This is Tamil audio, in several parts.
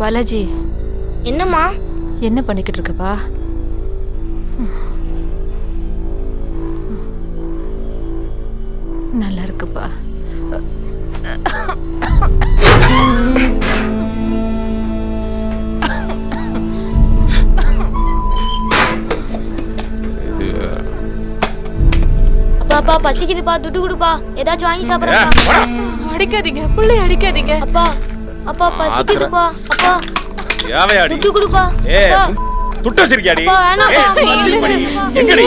பாலாஜி. என்னம்மா? என்ன பண்ணிக்கிட்டு இருக்கப்பா? நல்லா இருக்குப்பா. அப்பா பசிக்குதுப்பா, துட்டு கொடுப்பா, ஏதாச்சும் வாங்கி சாப்பிடுறப்பா. அடிக்காதீங்க பிள்ளை, அடிக்காதீங்க. அப்பா அப்பா பசிக்குதுப்பா. அப்பா யாவையாடி துட்டு கொடுப்பா. துட்டு வச்சிருக்கியாடி? அப்பா வேணாம்ப்பா. எங்கடி?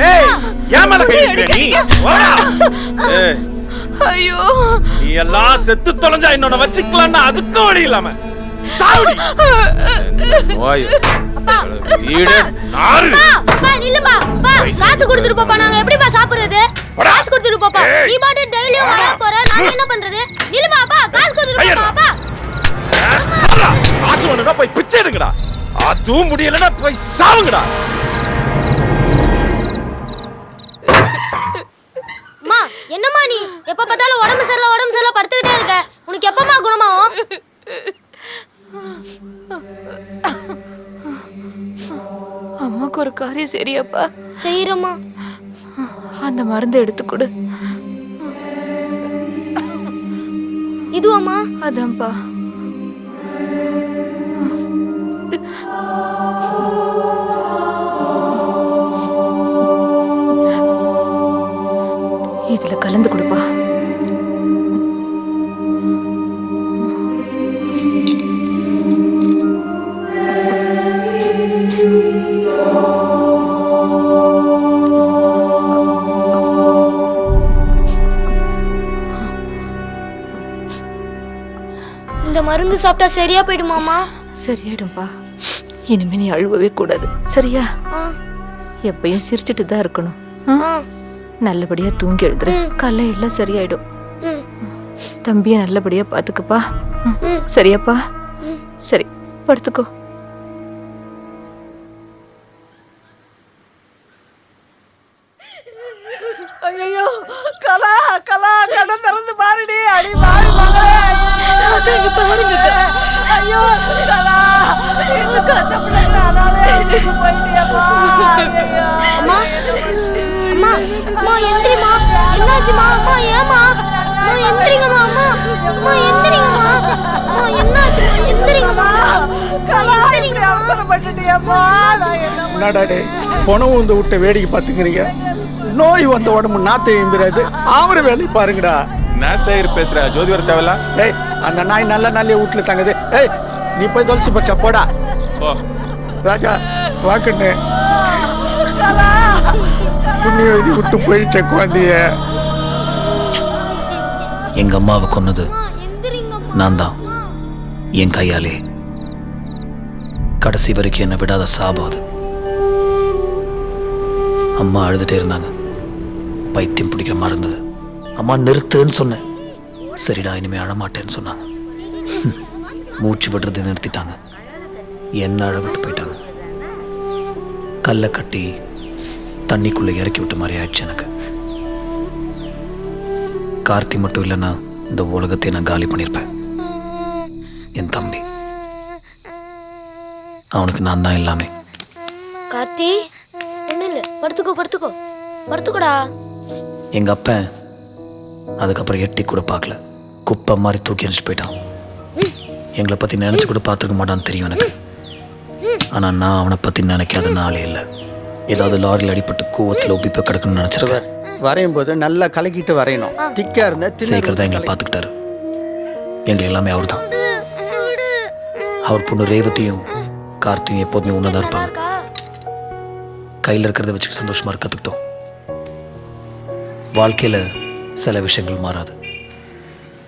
ஏய் ஏன் மேல கை வைக்கிற நீ? வாடா. ஏய் ஐயோ, நீ எல்லாம் செத்து தொலைஞ்சா என்னோட வச்சிக்கலாம்னா அதுக்கு வழி இல்லாம சாவுடி. ஓய் வீடு நாறு. அப்பா நில்லுப்பா. அப்பா காசு கொடுத்துட்டு போப்பா, நாங்க எப்படிப்பா சாப்பிடுறது? காசு கொடுத்துட்டு போப்பா. நீ பாட்டு டெய்லியும் வர போற, நான் என்ன பண்றது? நில்லுப்பா. அப்பா காசு கொடுத்துட்டு போப்பா. அப்பா காசு வேணும்னா போய் பிச்சை எடுங்கடா. அதுவும் முடியலன்னா போய் சாவுங்கடா. அம்மா என்னம்மா நீ எப்ப பார்த்தாலும் உடம்பு சரியில்லை படுத்துக்கிட்டே இருக்க? உனக்கு எப்பமா குணமாகும்? அம்மாக்கு ஒரு காரியம் சரியாப்பா? செய்யறம்மா. அந்த மருந்து எடுத்து கொடு. இதுவாம்மா? அதான்ப்பா. இதுல கலந்து கொடுப்பா. இந்த மருந்து சாப்பிட்டா சரியா போயிடுமாமா? சரியாயிடும்பா. இனிமே நீ அழுவவே கூடாது, சரியா? எப்பயும் சிரிச்சுட்டு தான் இருக்கணும். நல்லபடியா தூங்கி எழுதுற, காலை எல்லாம் சரியாயிடும். தம்பிய நல்லபடியா பாத்துக்கப்பா. சரியாப்பா? சரி, படுத்துக்கோ. ஐயோ கலா கலா கண்ணை திறந்து பாருடி. அடி பாரு மகளே. பாருங்க. ஐயோ கலா இந்த கச்சப்பிள்ளைங்களாலே போயிட்டியம்மா. அம்மா அம்மா அம்மா எந்திரிமா. என்னாச்சுமா? அம்மா ஏமா? அம்மா எந்திரிங்கம்மா. அம்மா அம்மா எந்திரிங்கம்மா. அம்மா என்னாச்சு? எந்திரிங்கம்மா. கலா இப்படி அவசரப்பட்டுட்டியம்மா. நான் என்னடா டேய் பணம் வந்து விட்டு வேடிக்கை பார்த்துக்கிறீங்க? நோய் வந்த உடம்பு நாத்தை எம்பிராது. அவரு வேலை பாருங்கடா. நான் சேர் பேசுற ஜோதி வர தேவல. டேய் அந்த நாய் நல்ல நல்ல வீட்டுல தங்குது. ஏய் நீ போய் தொலைச்சு பச்சா போடா. ஓ ராஜா வாக்குன்னு புண்ணிய எழுதி விட்டு போயிடுச்ச குழந்தைய. எங்க அம்மாவை கொன்னது நான் தான், என் கையாலே. கடைசி வரைக்கும் என்னை விடாத சாபம் அது. அம்மா அழுதுட்டே இருந்தாங்க, பைத்தியம் பிடிக்கிற மாதிரி இருந்தது. அம்மா நிறுத்துன்னு சொன்னேன். சரிடா இனிமே அழமாட்டேன்னு சொன்னாங்க. மூச்சு விடுறது நிறுத்திட்டாங்க, என்ன அழ விட்டு போயிட்டாங்க. கல்லை கட்டி தண்ணிக்குள்ளே இறக்கி விட்ட மாதிரி ஆயிடுச்சு எனக்கு. கார்த்தி மட்டும் இல்லைன்னா இந்த உலகத்தை நான் காலி பண்ணியிருப்பேன். என் தம்பி, அவனுக்கு நான் தான் எல்லாமே. கார்த்தி ஒண்ணு இல்ல, படுத்துக்கோ படுத்துக்கோ படுத்துக்கோடா. எங்க அப்பன் அதுக்கப்புறம் எட்டி கூட பார்க்கல, குப்பை மாதிரி தூக்கி எரிஞ்சு போயிட்டான். எங்களை பத்தி நினைச்சு கூட பார்த்துருக்க மாட்டான்னு தெரியும் எனக்கு. ஆனா நான் அவனை பத்தி நினைக்காத நாளே இல்லை. ஏதாவது லாரியில் அடிபட்டு கூவத்தில் ஒப்பி போய் கிடக்குன்னு நினைச்சிருவேன். வரையும் போது நல்லா கலக்கிட்டு வரையணும். திக்கா இருந்தா சேகர் எங்களை பார்த்துக்கிட்டாரு. எங்களை எல்லாமே அவர் தான். அவர் பொண்ணு ரேவதியும் கார்த்தியும் எப்போதுமே ஒன்றா தான் இருப்பாங்க. கையில் இருக்கிறத வச்சுட்டு சந்தோஷமா இருக்க கற்றுக்கிட்டோம். வாழ்க்கையில் சில விஷயங்கள் மாறாது,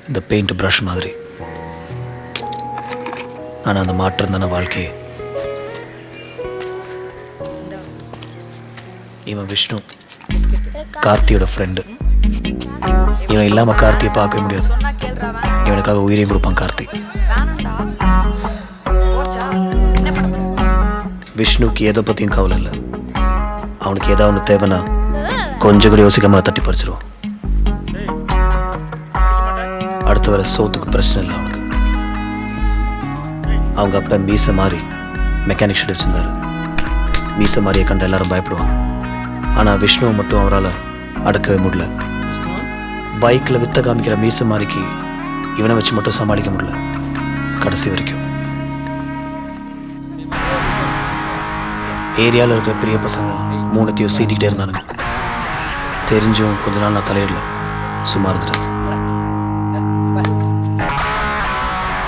இந்த பெயிண்ட் ப்ரஷ் மாதிரி. ஆனால் அந்த மாற்றம் தானே வாழ்க்கையே. இவன் விஷ்ணு, கார்த்தியோட ஃப்ரெண்டு. இவன் இல்லாமல் கார்த்தியை பார்க்க முடியாது. இவனுக்காக உயிரையும் கொடுப்பான் கார்த்தி. விஷ்ணுக்கு எதை பற்றியும் கவலை இல்லை. அவனுக்கு ஏதாவது ஒன்று தேவைன்னா கொஞ்சம் கூட யோசிக்காம தட்டி பறிச்சிருவான். அடுத்த வர சோத்துக்கு பிரச்சனை இல்லை அவனுக்கு. அவங்க அப்பா மீசை மாறி மெக்கானிக் ஷெட் வச்சிருந்தாரு. மீசை மாறியை கண்ட எல்லாரும் பயப்படுவாங்க. ஆனால் விஷ்ணுவை மட்டும் அவரால் அடக்கவே முடியல. பைக்கில் வித்த காமிக்கிற மீசை மாறிக்கு இவனை வச்சு மட்டும் சமாளிக்க முடியல கடைசி வரைக்கும். ஏரியாவில் இருக்கிற பெரிய பசங்க 3த்தையும் சீட்டிக்கிட்டே இருந்தானுங்க. தெரிஞ்சும் கொஞ்ச நாள் நான் தலையிடல, சும்மா இருந்துட்டேன்.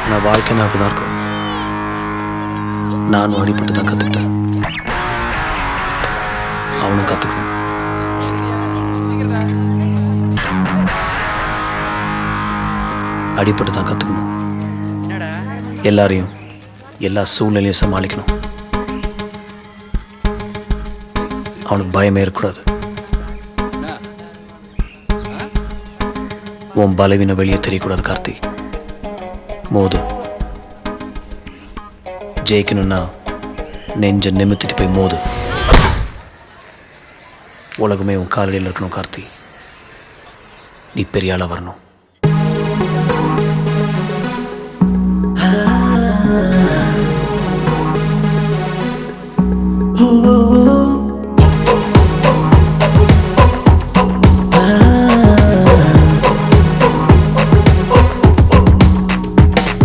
நான் வாழ்க்கைன்னா அப்படிதான் இருக்கும். நானும் அடிபட்டு தான் கற்றுக்கிட்டேன், அவனும் கற்றுக்கணும். அடிபட்டு தான் கற்றுக்கணும். எல்லாரையும் எல்லா சூழ்நிலையும் சமாளிக்கணும். அவனுக்கு பயமே இருக்கக்கூடாது. உன் பலவீன வெளியே தெரியக்கூடாது கார்த்தி. மோது. ஜெயிக்கணும்னா நெஞ்ச நிமித்திட்டு போய் மோது. உலகமே உன் காலடியில் இருக்கணும் கார்த்தி. நீ பெரிய ஆளா வரணும்.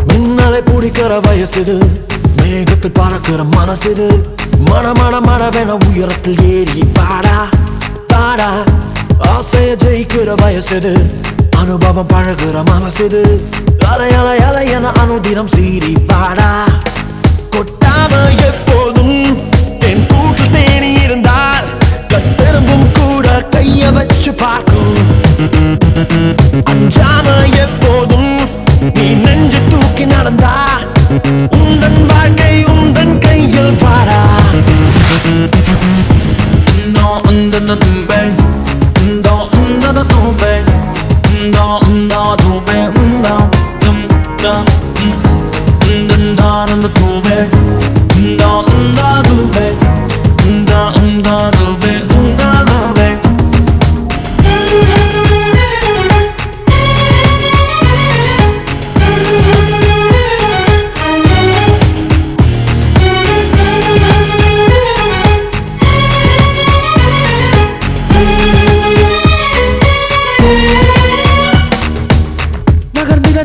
மின்னலை பிடிக்கிற வயசுது, மேகத்தில் பறக்கிற மனசுது. மன உயரத்தில் ஏறி பாடா பாடா. ஆசைய ஜெயிக்கிற வயசுது, அனுபவம் பழகுற மனசுது. அலை என அனுதினம் சீறி பாடா. கொட்டாம எப்போதும் என் கூற்று தேனி இருந்தால் கட்டெரும்பும் கூட கைய வச்சு பார்க்கும். அஞ்சாம எப்போதும் நீ நெஞ்சு தூக்கி நடந்தா உந்தன் வாழ்க்கை உந்தன் கையில் பாடா.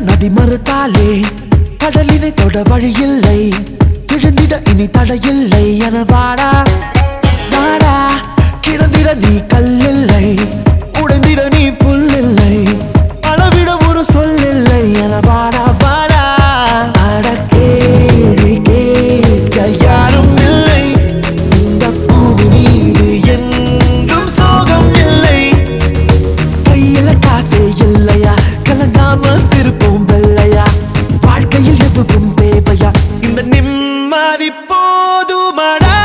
நதி மறுத்தாலே கடலினை தொட வழியில்லை. விழுந்திட இனி தடையில்லை என வாடா வாடா. கிடந்திட நீ கல்லில்லை, உடைந்திட நீ புல்லில்லை. அளவிட ஒரு சொல்லில்லை என வாடா வாடா. அட கேள்வி கேட்க யாரும் இல்லை. இந்த பூமி மீது என்றும் சோகம் இல்லை. கையில காசே இல்லையா, கலங்காம சிரிப்போம் வெள்ளையா. வாழ்க்கையில் எதுவும் தேவையா, இந்த நிம்மதி போதுமாடா.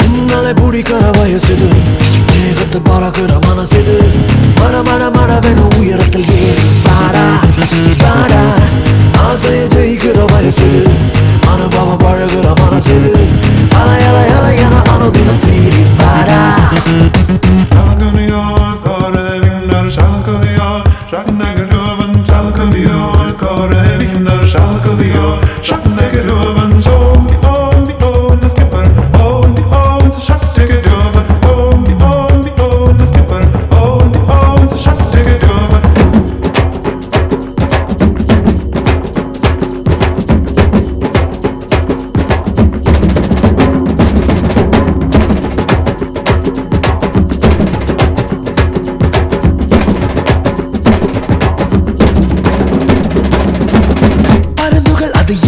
மின்னலை பிடிக்கிற வயசுது, மேகத்தை பறக்கிற மனசுது. மன உயரத்தில் ஏறி பாடா பாடா. ஆசையை ஜெயிக்கிற வயசுது, அனுபவம் பழகுற மனசுது. அலை என அனுதினம் சீறி பாடா.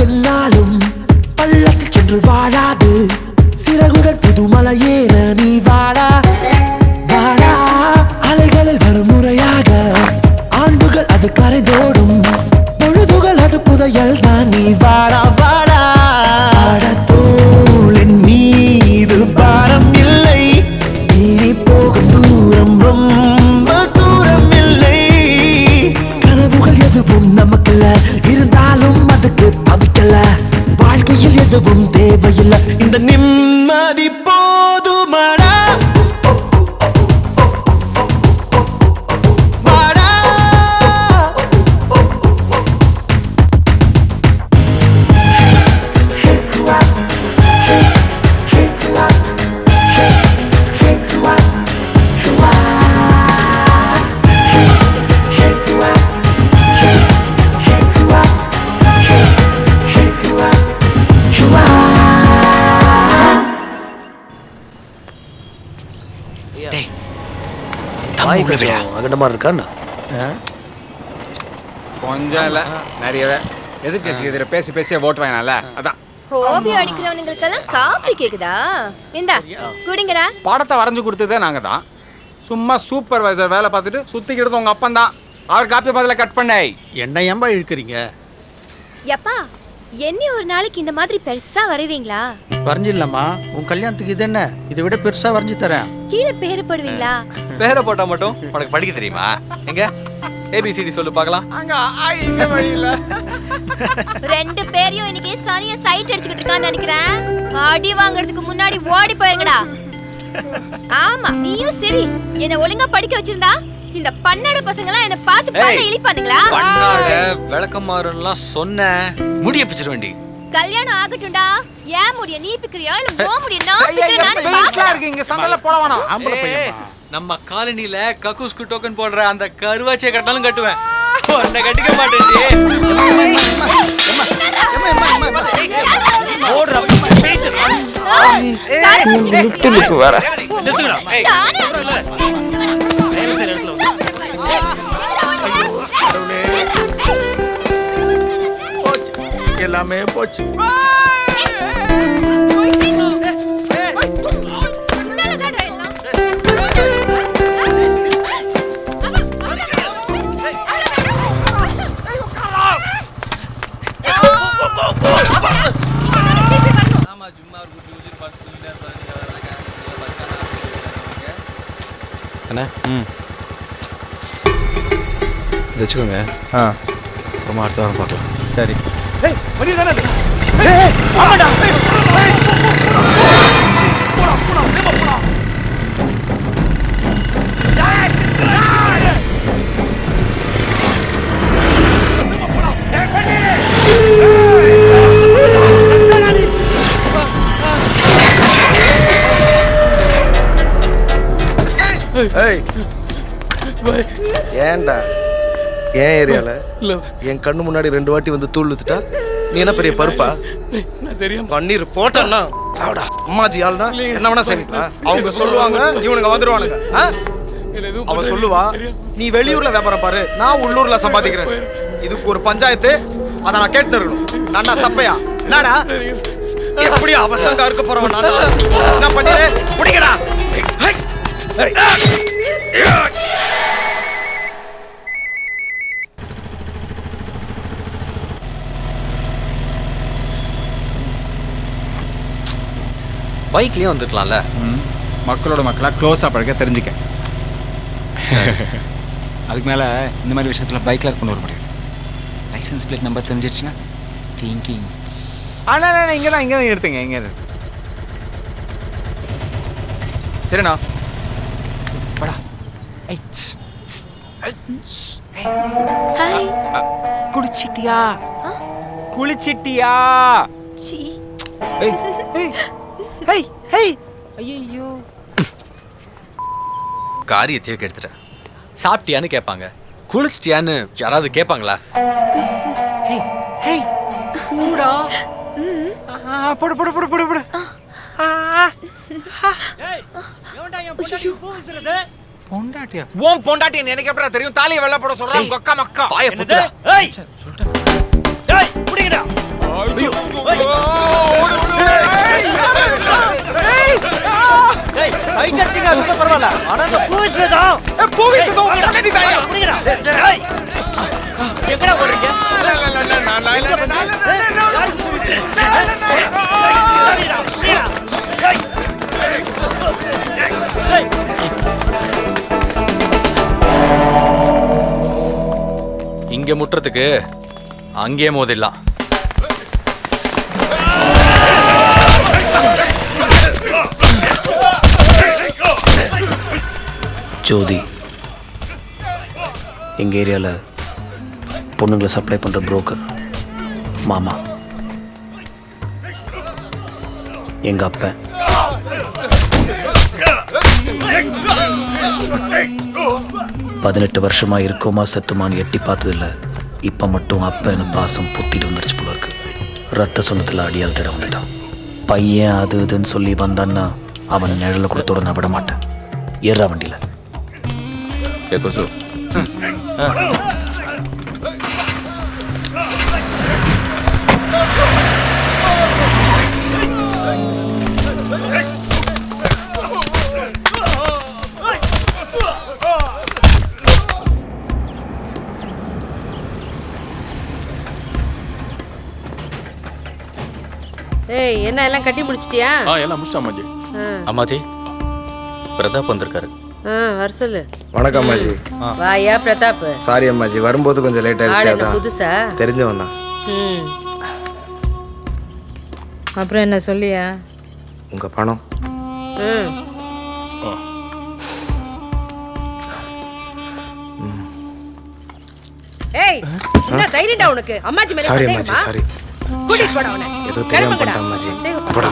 என்னாலும் பள்ளத்தில் சென்று வாழாது. சிறகுடன் புதுமலையேற நீ வாடா வாடா. அலைகளில் வரும் முறையாக ஆண்டுகள் அது கரைதோடும். பொழுதுகள் அது புதையல் தான் நீ வாடா வாடா. தோளின் மீது பாரம் இல்லை, நீ போகும் தூரம் ரொம்ப தூரம் இல்லை. கனவுகள் எதுவும் நமக்குள்ள இருந்தாலும் அதுக்கு தவிக்கல. வாழ்க்கையில் எதுவும் தேவையில்லை, இந்த நிம்மதி போதுமாடா. வாய் கொஞ்சம் அகண்டமா இருக்கான்னு கொஞ்சம் இல்ல நிறையவே எதிர்கட்சிக்கு எதிர பேசி பேசியே ஓட்டு வாங்கினால அதான் ஹோபி அடிக்கிறவனுங்களுக்கெல்லாம் காப்பி கேக்குதா இந்தா குடிங்கடா. படத்தை வரைஞ்சு கொடுத்ததே நாங்க தான். சும்மா சூப்பர்வைசர் வேலை பார்த்துட்டு சுத்திக்கிட்டு உங்க அப்பன் தான். அவர் காப்பி பதில கட் பண்ண என்ன ஏன்பா இழுக்கிறீங்க? எப்பா என்ன ஒரு நாளைக்கு இந்த மாதிரி பெருசா வரைவீங்களா? வரைஞ்சிடலாமா? உன் கல்யாணத்துக்கு இது என்ன, இதை விட பெருசா வரைஞ்சி தரேன். கீழே பேரு போடுவீங்களா? பேரை போட்டா மட்டும் உனக்கு படிக்க தெரியுமா? எங்க ஏபிசிடி சொல்லு பார்க்கலாம். அங்க ஆயிங்க வழியில ரெண்டு பேரையும் இன்னைக்கு சரியா சைட் அடிச்சுக்கிட்டு இருக்கான்னு நினைக்கிறேன். அடி வாங்குறதுக்கு முன்னாடி ஓடி போயிருங்கடா. ஆமா நீயும் சரி என்ன ஒழுங்கா படிக்க வச்சிருந்தா இந்த பன்னாட பசங்க எல்லாம் என்ன பார்த்து பல்ல இழிப்பானுங்களா? பன்னாட விளக்கமாறுலாம் சொன்ன முடிய பிச்சிர வேண்டி. கல்யாணம் ஆகட்டும்டா. ஏன் முடிய நீ பிக்கறியா இல்ல ஓ முடிய நான் பிக்கறேன் பாக்கலாம். இங்க சண்டல போட வேணாம். ஆம்பளை பையன் நம்ம காலனில கக்கூஸ்க்கு டோக்கன் போடுற அந்த கருவாச்சியை கட்டாலும் கட்டுவேன். உன்னை கட்டிக்க மாட்டேன்டி. ஓடுறா லிட்டுலுக்கு வர போச்சு, எல்லாமே போச்சு. அண்ணா வச்சுக்கோங்க. அப்புறமா அடுத்த வாரம் பார்க்கலாம். சரி ஏன்டா ஏன் ஏரியால என் கண்ணு முன்னாடி 2 வாட்டி வந்து தூள் வித்துட்டா நீ என்ன பெரிய பருப்பா? தெரியும் பன்னீர் போட்டா சாவுடா. அம்மாஜி ஆள்னா என்ன வேணா செய்வீங்களா? அவங்க சொல்லுவாங்க இவனுங்க வந்துருவானுங்க. அவ சொல்லுவா நீ வெளியூர்ல வியாபாரம் பாரு, நான் உள்ளூர்ல சம்பாதிக்கிறேன். இதுக்கு ஒரு பஞ்சாயத்து அதை நான் கேட்டு இருக்கணும். நான்டா சப்பையா என்னடா எப்படி அவசங்கா இருக்க போறவன் நான் என்ன பண்ணிரு பிடிக்கடா. பைக்லயே வந்துக்கலாம்ல. மக்களோட மக்களா க்ளோஸா பழக தெரிஞ்சுக்க. அதுக்கு மேல இந்த மாதிரி விஷயத்துல பைக்ல கொண்டு வர முடியாது. லைசன்ஸ் பிளேட் நம்பர் தெரிஞ்சிருச்சுன்னா திங்கிங். ஆனா இங்கே தான் எடுத்துங்க இங்கே சரிண்ணா படா. ஹாய் குளிச்சிட்டியா? குளிச்சிட்டியா? சீ ஐயோ காரியத்தையே கெடுத்துட்டேன். சாப்பிட்டியான்னு கேட்பாங்க, குளிச்சிட்டியான்னு யாராவது கேட்பாங்களா? பூடா போடு போடு போடு போடு போடு. பொண்டாட்டியா? ஓம் பொண்டாட்டி எனக்கு எப்படா தெரியும்? தாலியை வெள்ள போட சொல்றான் உங்க அக்கா மக்கா. பாய புத்துடா. ஏய் சொல்லிட்டேன். ஏய் புடிங்கடா. ஐயோ ஏய் சைட் அடிச்சிங்க அது பரவாயில்ல. ஆனா அந்த பூவிஸ்ல தான் உங்க பொண்டாட்டி தாயா? புடிங்கடா. ஏய் எங்கடா ஓடுறீங்க? இங்க முட்டுறதுக்கு அங்கேயே மோதிடலாம். ஜோதி எங்கள் ஏரியாவில் பொண்ணுங்களை சப்ளை பண்ணுற புரோக்கர் மாமா. எங்கள் அப்பன் 18 வருஷமா இருக்கோமா செத்துமான்னு எட்டி பார்த்ததில்ல. இப்போ மட்டும் அப்பன்னு பாசம் புத்திட்டு வந்துருச்சு போல இருக்கு. ரத்த சொந்தத்தில் அடியால் தேட வந்துட்டான். பையன் அது இதுன்னு சொல்லி வந்தான்னா அவன் நிழலை கொடுத்தோட நான் விட மாட்டேன். ஏறா வண்டியில். ஏ கொசு ஏய் என்ன எல்லாம் கட்டி முடிச்சிட்டியா? எல்லாம் முடிச்சிட்டா அம்மாஜி. அம்மாஜி பிரதாப் வந்திருக்காரு. வர சொல்லு. வணக்கம் அம்மாஜி. வாயா பிரதாப். சாரி அம்மாஜி, வரும்போது கொஞ்சம் லேட் ஆயிடுச்சு. அதான் புதுசா தெரிஞ்சவன் தான். அப்புறம் என்ன சொல்லியா? உங்க பணம். ஏய் என்ன தைரியம்டா உனக்கு? அம்மாஜி மேல சாரி அம்மாஜி, சாரி. கூட்டிட்டு போடா அவனை. ஏதோ தெரியாம பண்ணிட்டேன் அம்மாஜி. போடா.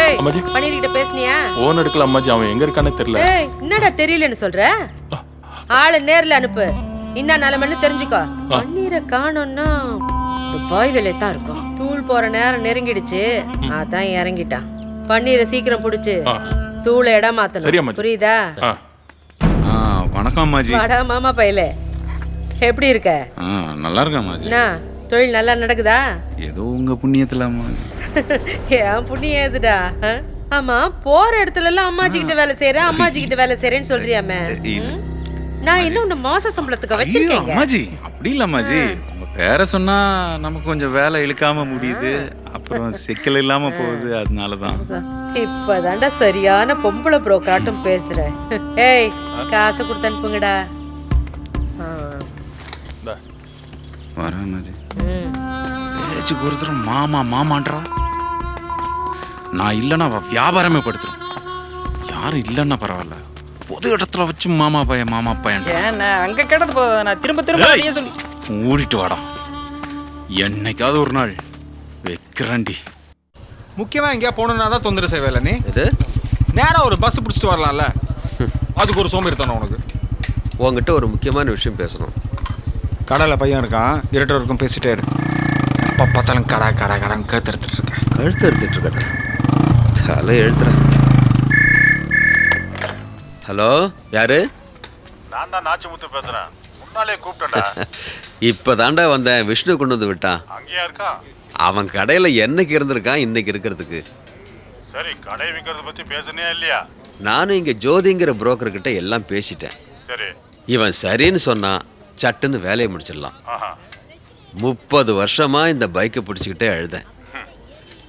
ஏய் பன்னீர்கிட்ட பேசுனியா? ஓன் எடுக்கல அம்மாஜி, அவன் எங்க இருக்கானே தெரியல. ஏய் என்னடா தெரியலன்னு சொல்ற? ஆளு நேர்ல அனுப்பு. என்ன நிலைமைன்னு தெரிஞ்சுக்கோ. பன்னீரை காணோம்னா பாய் வேலையை தான் இருக்கும். தூள் போற நேரம் நெருங்கிடுச்சு, அதான் இறங்கிட்டான். பன்னீரை சீக்கிரம் புடிச்சு தூளை இடம் மாத்தணும். புரியுதா? வணக்கம் அம்மாஜி. வாடா மாமா பையலே, எப்படி இருக்க? நல்லா இருக்கேன் அம்மாஜி. என்ன தொழில் நல்லா நடக்குதா? ஏதோ உங்க புண்ணியத்துல அம்மாஜி. ஏன் புண்ணியம் ஏதுடா? ஆமா, போற இடத்துல எல்லாம் அம்மாஜி கிட்ட வேலை செய்யறேன், அம்மாஜி கிட்ட வேலை செய்யறேன்னு சொல்றியாமே. நான் என்ன உன்னை மாச சம்பளத்துக்கு வச்சிருக்கேன் அம்மாஜி. அப்படி இல்ல அம்மாஜி, உங்க பேரை சொன்னா நமக்கு கொஞ்சம் வேலை இழுக்காம முடியுது, அப்புறம் சிக்கல் இல்லாம போகுது, அதனாலதான். இப்பதான்டா சரியான பொம்பளை புரோக்கராட்டும் பேசுற. ஏய் காசை கொடுத்து அனுப்புங்கடா. வரேன் அம்மாஜி. பேச்சுக்கு ஒருத்தர் மாமா மாமான்றா. நான் இல்லைன்னா வியாபாரமே படுத்துரும். யாரும் இல்லைன்னா பரவாயில்ல, பொது இடத்துல வச்சு மாமா பையன் மாமா பையன். அங்க கிடந்து போதா, நான் திரும்ப திரும்ப சொல்லி மூடிட்டு வாடா. என்னைக்காவது ஒரு நாள் வைக்கிறேன்டி. முக்கியமா எங்கேயா போகணுன்னா தான் தொந்தரவு செய்வேல நீ. இது நேரா ஒரு பஸ் பிடிச்சிட்டு வரலாம்ல, அதுக்கு ஒரு சோம்பேறி தானே உனக்கு. உங்ககிட்ட ஒரு முக்கியமான விஷயம் பேசணும். கடையில் பையன் இருக்கான், இருட்டு வரைக்கும் பேசிட்டே இரு. எப்போ பார்த்தாலும் கடை கடை கடன் கழுத்து இருக்கேன். கழுத்து எடுத்துட்டு இருக்கேன், தலை எழுத்துறேன். ஹலோ, யாரு? நான் தான் நாச்சிமுத்து பேசுறேன். முன்னாலே கூப்பிட்டேன்டா. இப்பதான்டா வந்தேன். விஷ்ணு கொண்டு வந்து விட்டான். அங்கேயா இருக்கான்? அவன் கடையில என்னைக்கு இருந்திருக்கான் இன்னைக்கு இருக்கிறதுக்கு. சரி, கடை விற்கிறத பத்தி பேசுனியா இல்லையா? நானும் இங்க ஜோதிங்கிற புரோக்கர் கிட்ட எல்லாம் பேசிட்டேன். சரி, இவன் சரின்னு சொன்னா சட்டுன்னு வேலையை முடிச்சிடலாம். 30 வருஷமா இந்த பைக்கை பிடிச்சிக்கிட்டே அழுதேன்.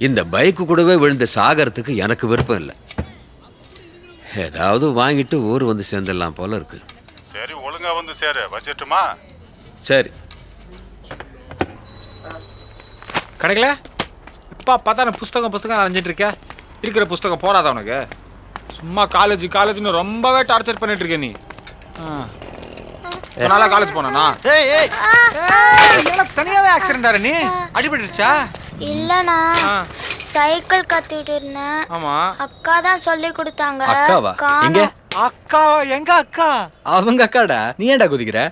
இந்த பைக்கு கூடவே விழுந்து சாகிறதுக்கு எனக்கு விருப்பம் இல்லை. ஏதாவது வாங்கிட்டு ஊர் வந்து சேர்ந்துடலாம் போல இருக்கு. சரி, ஒழுங்கா வந்து சேரு. வச்சிட்டுமா? சரி. கிடைக்கல? இப்போ பார்த்தா நான் புஸ்தகம் அலைஞ்சிட்டு இருக்கேன். இருக்கிற புஸ்தகம் போறாதா உனக்கு? சும்மா காலேஜ்னு ரொம்பவே டார்ச்சர் பண்ணிட்டு இருக்க நீ. நல்லா காலேஜ் போனா தனியாவே ஆக்சிடென்ட் ஆற. நீ அடிபட்டுருச்சா? இல்லண்ணா, சைக்கிள் கத்துக்கிட்டு இருந்தேன். ஆமா, அக்கா தான் சொல்லி கொடுத்தாங்க. அக்காவா? எங்க அக்கா? எங்க அக்கா? அவங்க அக்காடா. நீ ஏன்டா குதிக்கிற?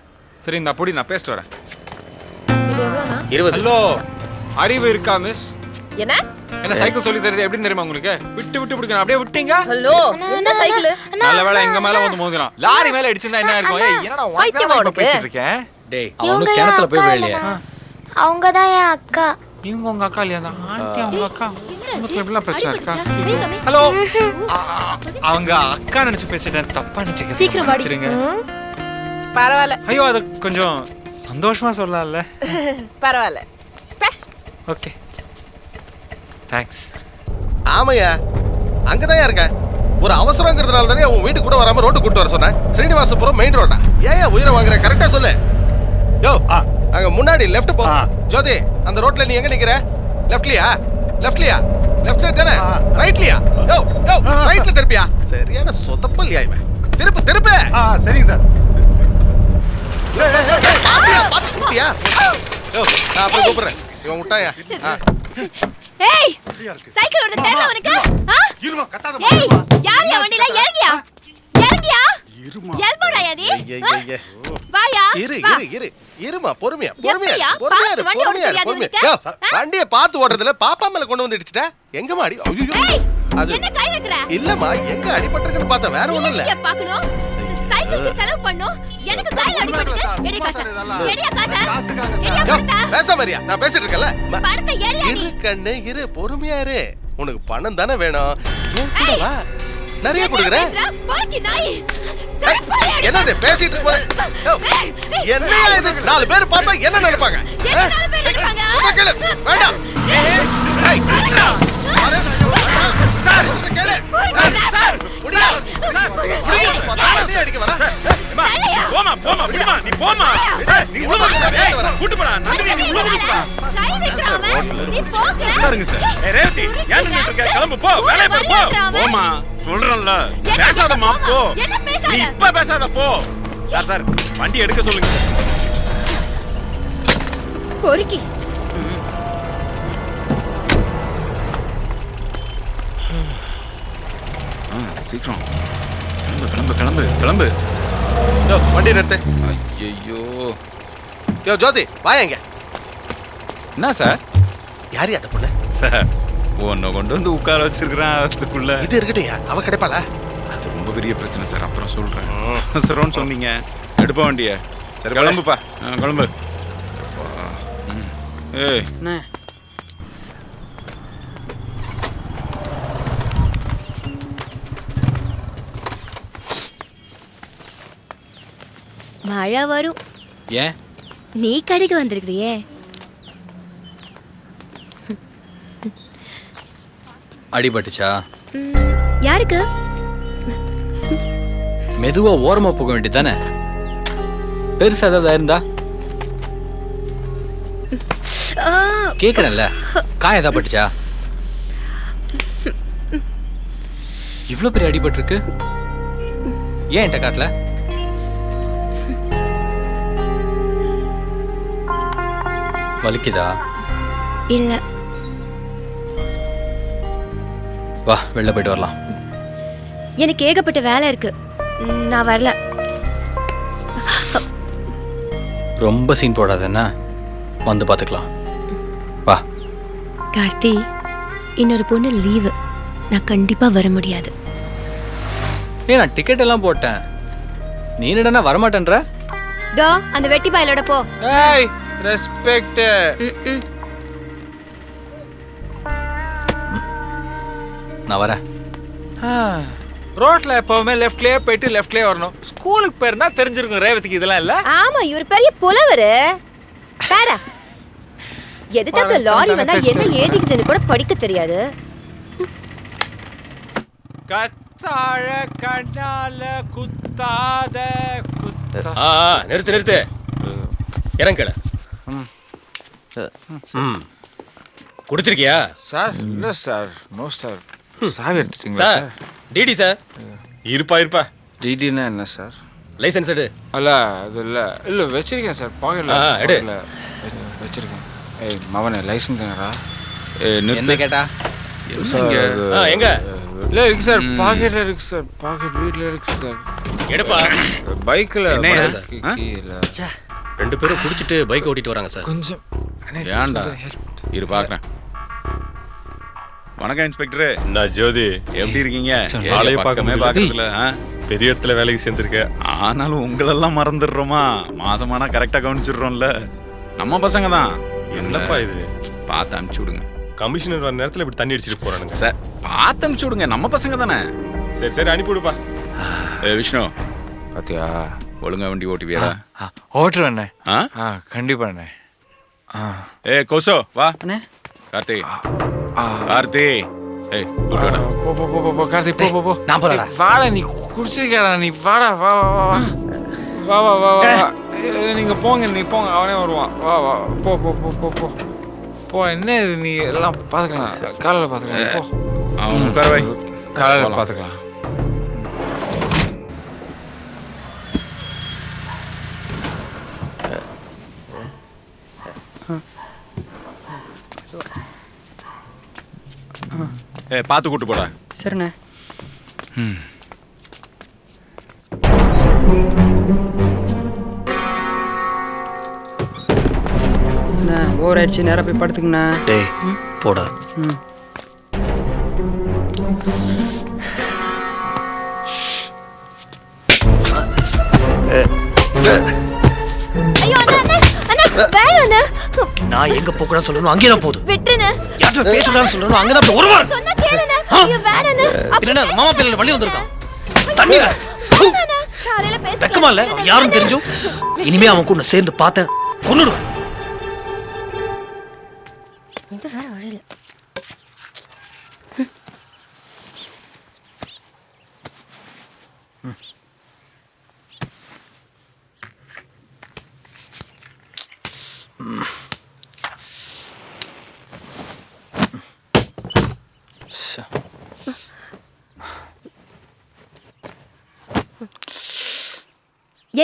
சரி, இந்த அப்படி நான் பேசிட்டு வரேன். 20. ஹலோ, அறிவு இருக்கா மிஸ்? என்ன சைக்கிள் சொல்லி தருது எப்படின்னு தெரியுமா உங்களுக்கு? விட்டு பிடிக்கணும், அப்படியே விட்டீங்க. ஹலோ, என்ன சைக்கிள்? நல்ல வேளை எங்க மேல வந்து மோதிரான். லாரி மேல அடிச்சிருந்தா என்ன இருக்கும்? ஏய், என்னடா வாய்க்கு பேசிட்டு இருக்கேன்? டேய், அவனு கிணத்துல போய் விழலையா? அவங்க தான் என் அக்கா. இவங்க உங்க அக்கா இல்லையா? ஆண்டி அவங்க அக்கா. உங்களுக்கு எப்படிலாம் பிரச்சனை இருக்கா? ஹலோ, அவங்க அக்கா நினைச்சு பேசிட்டேன், தப்பா நினைச்சுக்கிறீங்க. பரவாயில்ல. ஐயோ, அது கொஞ்சம் சந்தோஷமா சொல்லலாம்ல. பரவாயில்ல. Okay, thanks. ஆமையா, அங்கதான் இருக்க. ஒரு அவசரங்கிறதுனால தானே உன் வீட்டுக்கு கூட வராம ரோட்டு கூட்டு வர சொன்னேன். ஸ்ரீனிவாசபுரம் மெயின் ரோடா? ஏன் உயிரை வாங்குற? கரெக்டா சொல்லு. யோ, அங்க முன்னாடி லெஃப்ட் போ. ஜோதி, அந்த ரோட்ல நீ எங்க நிக்கிற? லெஃப்ட்லியா? லெஃப்ட் சைடு தானே? ரைட்லியா? யோ, ரைட்ல திருப்பியா? சரியான சொதப்பல்யா இவன். திருப்பு. சரிங்க சார். பாத்து குட்டியா? யோ, நான் அப்புறம் கூப்பிடுறேன். இவன் விட்டாயா? ஏய், சைக்கிள் ஓட தெரியல உனக்கு? இருமா, கட்டாத. ஏய், யார் வண்டில இறங்கியா? எல்போடா யாரி? வாயா. இருமா, பொறுமையா. பொறுமையா. வண்டியை பார்த்து ஓடுறதுல பாப்பா மேல கொண்டு வந்து இடிச்சிட்ட. எங்க மாடி? ஐயோ, என்ன கை வைக்கற? இல்லம்மா, எங்க அடிபட்டிருக்குன்னு பார்த்தா வேற ஒண்ணும் இல்ல. பாக்கணும். சைக்கிளுக்கு செலவு பண்ணோம். எனக்கு கையில அடிபடுது. எடி காசு. எடியா காசு. எடியா யோ, பணத்தை. பேச மாதிரியா நான் பேசிட்டு இருக்கேன்ல பணத்தை எடியா நீ. இரு கண்ணு இரு பொறுமையா இரு. உனக்கு பணம் தானே வேணும். ஏன் கூட வா. நிறைய கொடுக்குறேன். பாக்கி நாய். என்னது பேசிட்டு போற? என்ன இது? 4 பேர் பார்த்தா என்ன நினைப்பாங்க? சும்மா கேளு. வேண்டாம். ஏய், அரே சார், கேளு. சார், முடியா. சார், அடிக்க வர. போமா போமா விடுமா நீ போமா. நீ உள்ள வர. கூட்டி போடா. நந்தினி நீ உள்ள கூட்டி போடா. கை வைக்கறாம நீ போங்க. பாருங்க சார். ரேவதி ஏன் நின்னுட்டு இருக்க? கிளம்பு போ. வேலைய பாரு போ. போமா. சொல்றேன்ல. பேசாதம்மா போ. நீ இப்ப பேசாத போ. சார் வண்டி எடுக்க சொல்லுங்க சார். பொறுக்கி. சீக்கிரம் கிளம்பு கிளம்பு கிளம்பு கிளம்பு. யோ வண்டி நிறுத்து. ஐயோ யோ ஜோதி வாயா இங்க. என்ன சார்? யாரு அந்த பொண்ணு? சார் உன்னை கொண்டு வந்து உட்கார வச்சிருக்கிறேன் அதுக்குள்ள. இது இருக்கட்டும், அவ கிடைப்பாளா? அது ரொம்ப பெரிய பிரச்சனை சார். அப்புறம் சொல்றேன். சரோன்னு சொன்னீங்க. எடுப்ப வண்டிய. சரி கிளம்புப்பா. கிளம்பு. ஏய் மழை வரும். ஏன் நீ கடைக்கு வந்திருக்கிறியே. அடிபட்டுச்சா? யாருக்கு? மெதுவா ஓரமா போக வேண்டியதானே? பெருசா ஏதாவது இருந்தா கேக்குறேன்ல. காயம் ஏதாவது பட்டுச்சா? இவ்வளவு பெரிய அடிபட்டு இருக்கு. ஏன் என்கிட்ட காட்டல? வலிக்குதா? இல்ல. வா வெளில போயிட்டு வரலாம். எனக்கு ஏகப்பட்ட வேலை இருக்கு. நான் வரல. ரொம்ப சீன் போடாத என்ன. வந்து பாத்துக்கலாம். வா. கார்த்தி, இன்னொரு பொண்ணு லீவு. நான் கண்டிப்பா வர முடியாது. ஏன் நான் டிக்கெட் எல்லாம் போட்டேன். நீ என்னடா வரமாட்டேன்ற? டோ அந்த வெட்டி பாயலோட போ. ஏய் ரெஸ்பெக்ட். நான் வரேன். ரோட்ல எப்பவுமே லெஃப்ட்லயே போயிட்டு லெஃப்ட்லயே வரணும். ஸ்கூலுக்கு போயிருந்தா தெரிஞ்சிருக்கும் ரேவதிக்கு இதெல்லாம் இல்ல. ஆமா இவர் பெரிய புலவரு. பாரா எதுக்கு லாரி வந்தா என்ன ஏதிக்குதுன்னு கூட படிக்க தெரியாது. கத்தாழ கண்ணால குத்தாத நிறுத்து நிறுத்து. இறங்கல. குடிச்சிருக்கியா? சார் இல்ல சார். No sir. சாவி எடுத்துட்டீங்க சார். DD sir. இருப்பா. டிடினா என்ன சார்? லைசென்ஸ் எடு. அல்ல அது இல்ல வச்சிருக்கேன் சார். பாக்கெட்ல எடு. வச்சிருக்கேன். ஏய் மவனே லைசென்ஸ் எங்கடா? என்ன கேட்டா? எங்க? இல்ல இருக்கு சார். பாக்கெட்ல இருக்கு சார். பாக்கெட் வீட்ல இருக்கு சார். எடுப்பா. பைக்ல இல்ல. ரெண்டு பேரும் குடிச்சிட்டு பைக் ஓட்டிட்டு வராங்க சார். கொஞ்சம் ஏன்டா? இரு பாக்குறேன். வணக்கம் இன்ஸ்பெக்டர். நான் ஜோதி. எப்படி இருக்கீங்க? ஆளைய பார்க்கறதுல பெரிய இடத்துல வேலைக்கு சேர்ந்துருக்கேன். ஆனாலும் உங்களெல்லாம் மறந்துடுறோமா? மாசமானா கரெக்டா கவனிச்சிடுறோம்ல. நம்ம பசங்க தான். என்னப்பா இது? பார்த்து அனுப்பிச்சு விடுங்க. கமிஷனர் வர நேரத்தில் இப்படி தண்ணி அடிச்சிட்டு போறானுங்க சார். பார்த்து அனுப்பிச்சு விடுங்க. நம்ம பசங்க தானே. சரி சரி அனுப்பி விடுப்பா. விஷ்ணு பாத்தியா ஒழுங்கா வண்டி ஓட்டுவியா? ஓட்டுறேண்ணே. கண்டிப்பா அண்ணே. கோசோ வா. கார்த்தி கார்த்தி. ஏய் கூட்டுடா. போ கார்த்தி போ. நான் போறடா. வாடா நீ குடிச்சிருக்கடா நீ. வாடா வா வா வா வா வா வா. நீங்க போங்க அவனே வருவான். வா வா போ போ. என்ன இது நீ எல்லாம் பாத்துக்கலாம். காலையில பாத்துக்கலாம். போ. அவன் உட்கார வை. காலையில பாத்துக்கலாம். பார்த்து கூட்டு போடா. சரிண்ணே. ஓவர் ஆயிடுச்சு. நேராக போய் படுத்துக்கண்ணா. டேய் போடா. வேணாண்ணே. நான் எங்க போகணும்னு சொல்லணும் அங்கேதான் போகுது. விட்டுருண்ணே. யார்கிட்ட பேசணும்னு சொல்லணும் அங்கதான் போய் ஒரு வாரம். சொன்னா கேளுண்ணே. ஐயோ வேணாண்ணே. இல்லைன்னா மாமா பேர்ல வழி வந்திருக்கான். தண்ணி வேணாண்ணே. காலையில பேசலாம். வெக்கமா இல்ல? யாரும் தெரிஞ்சும் இனிமே அவன் கூட சேர்ந்து பார்த்தேன் கொன்னுடுவேன். இது வேற வழி இல்ல.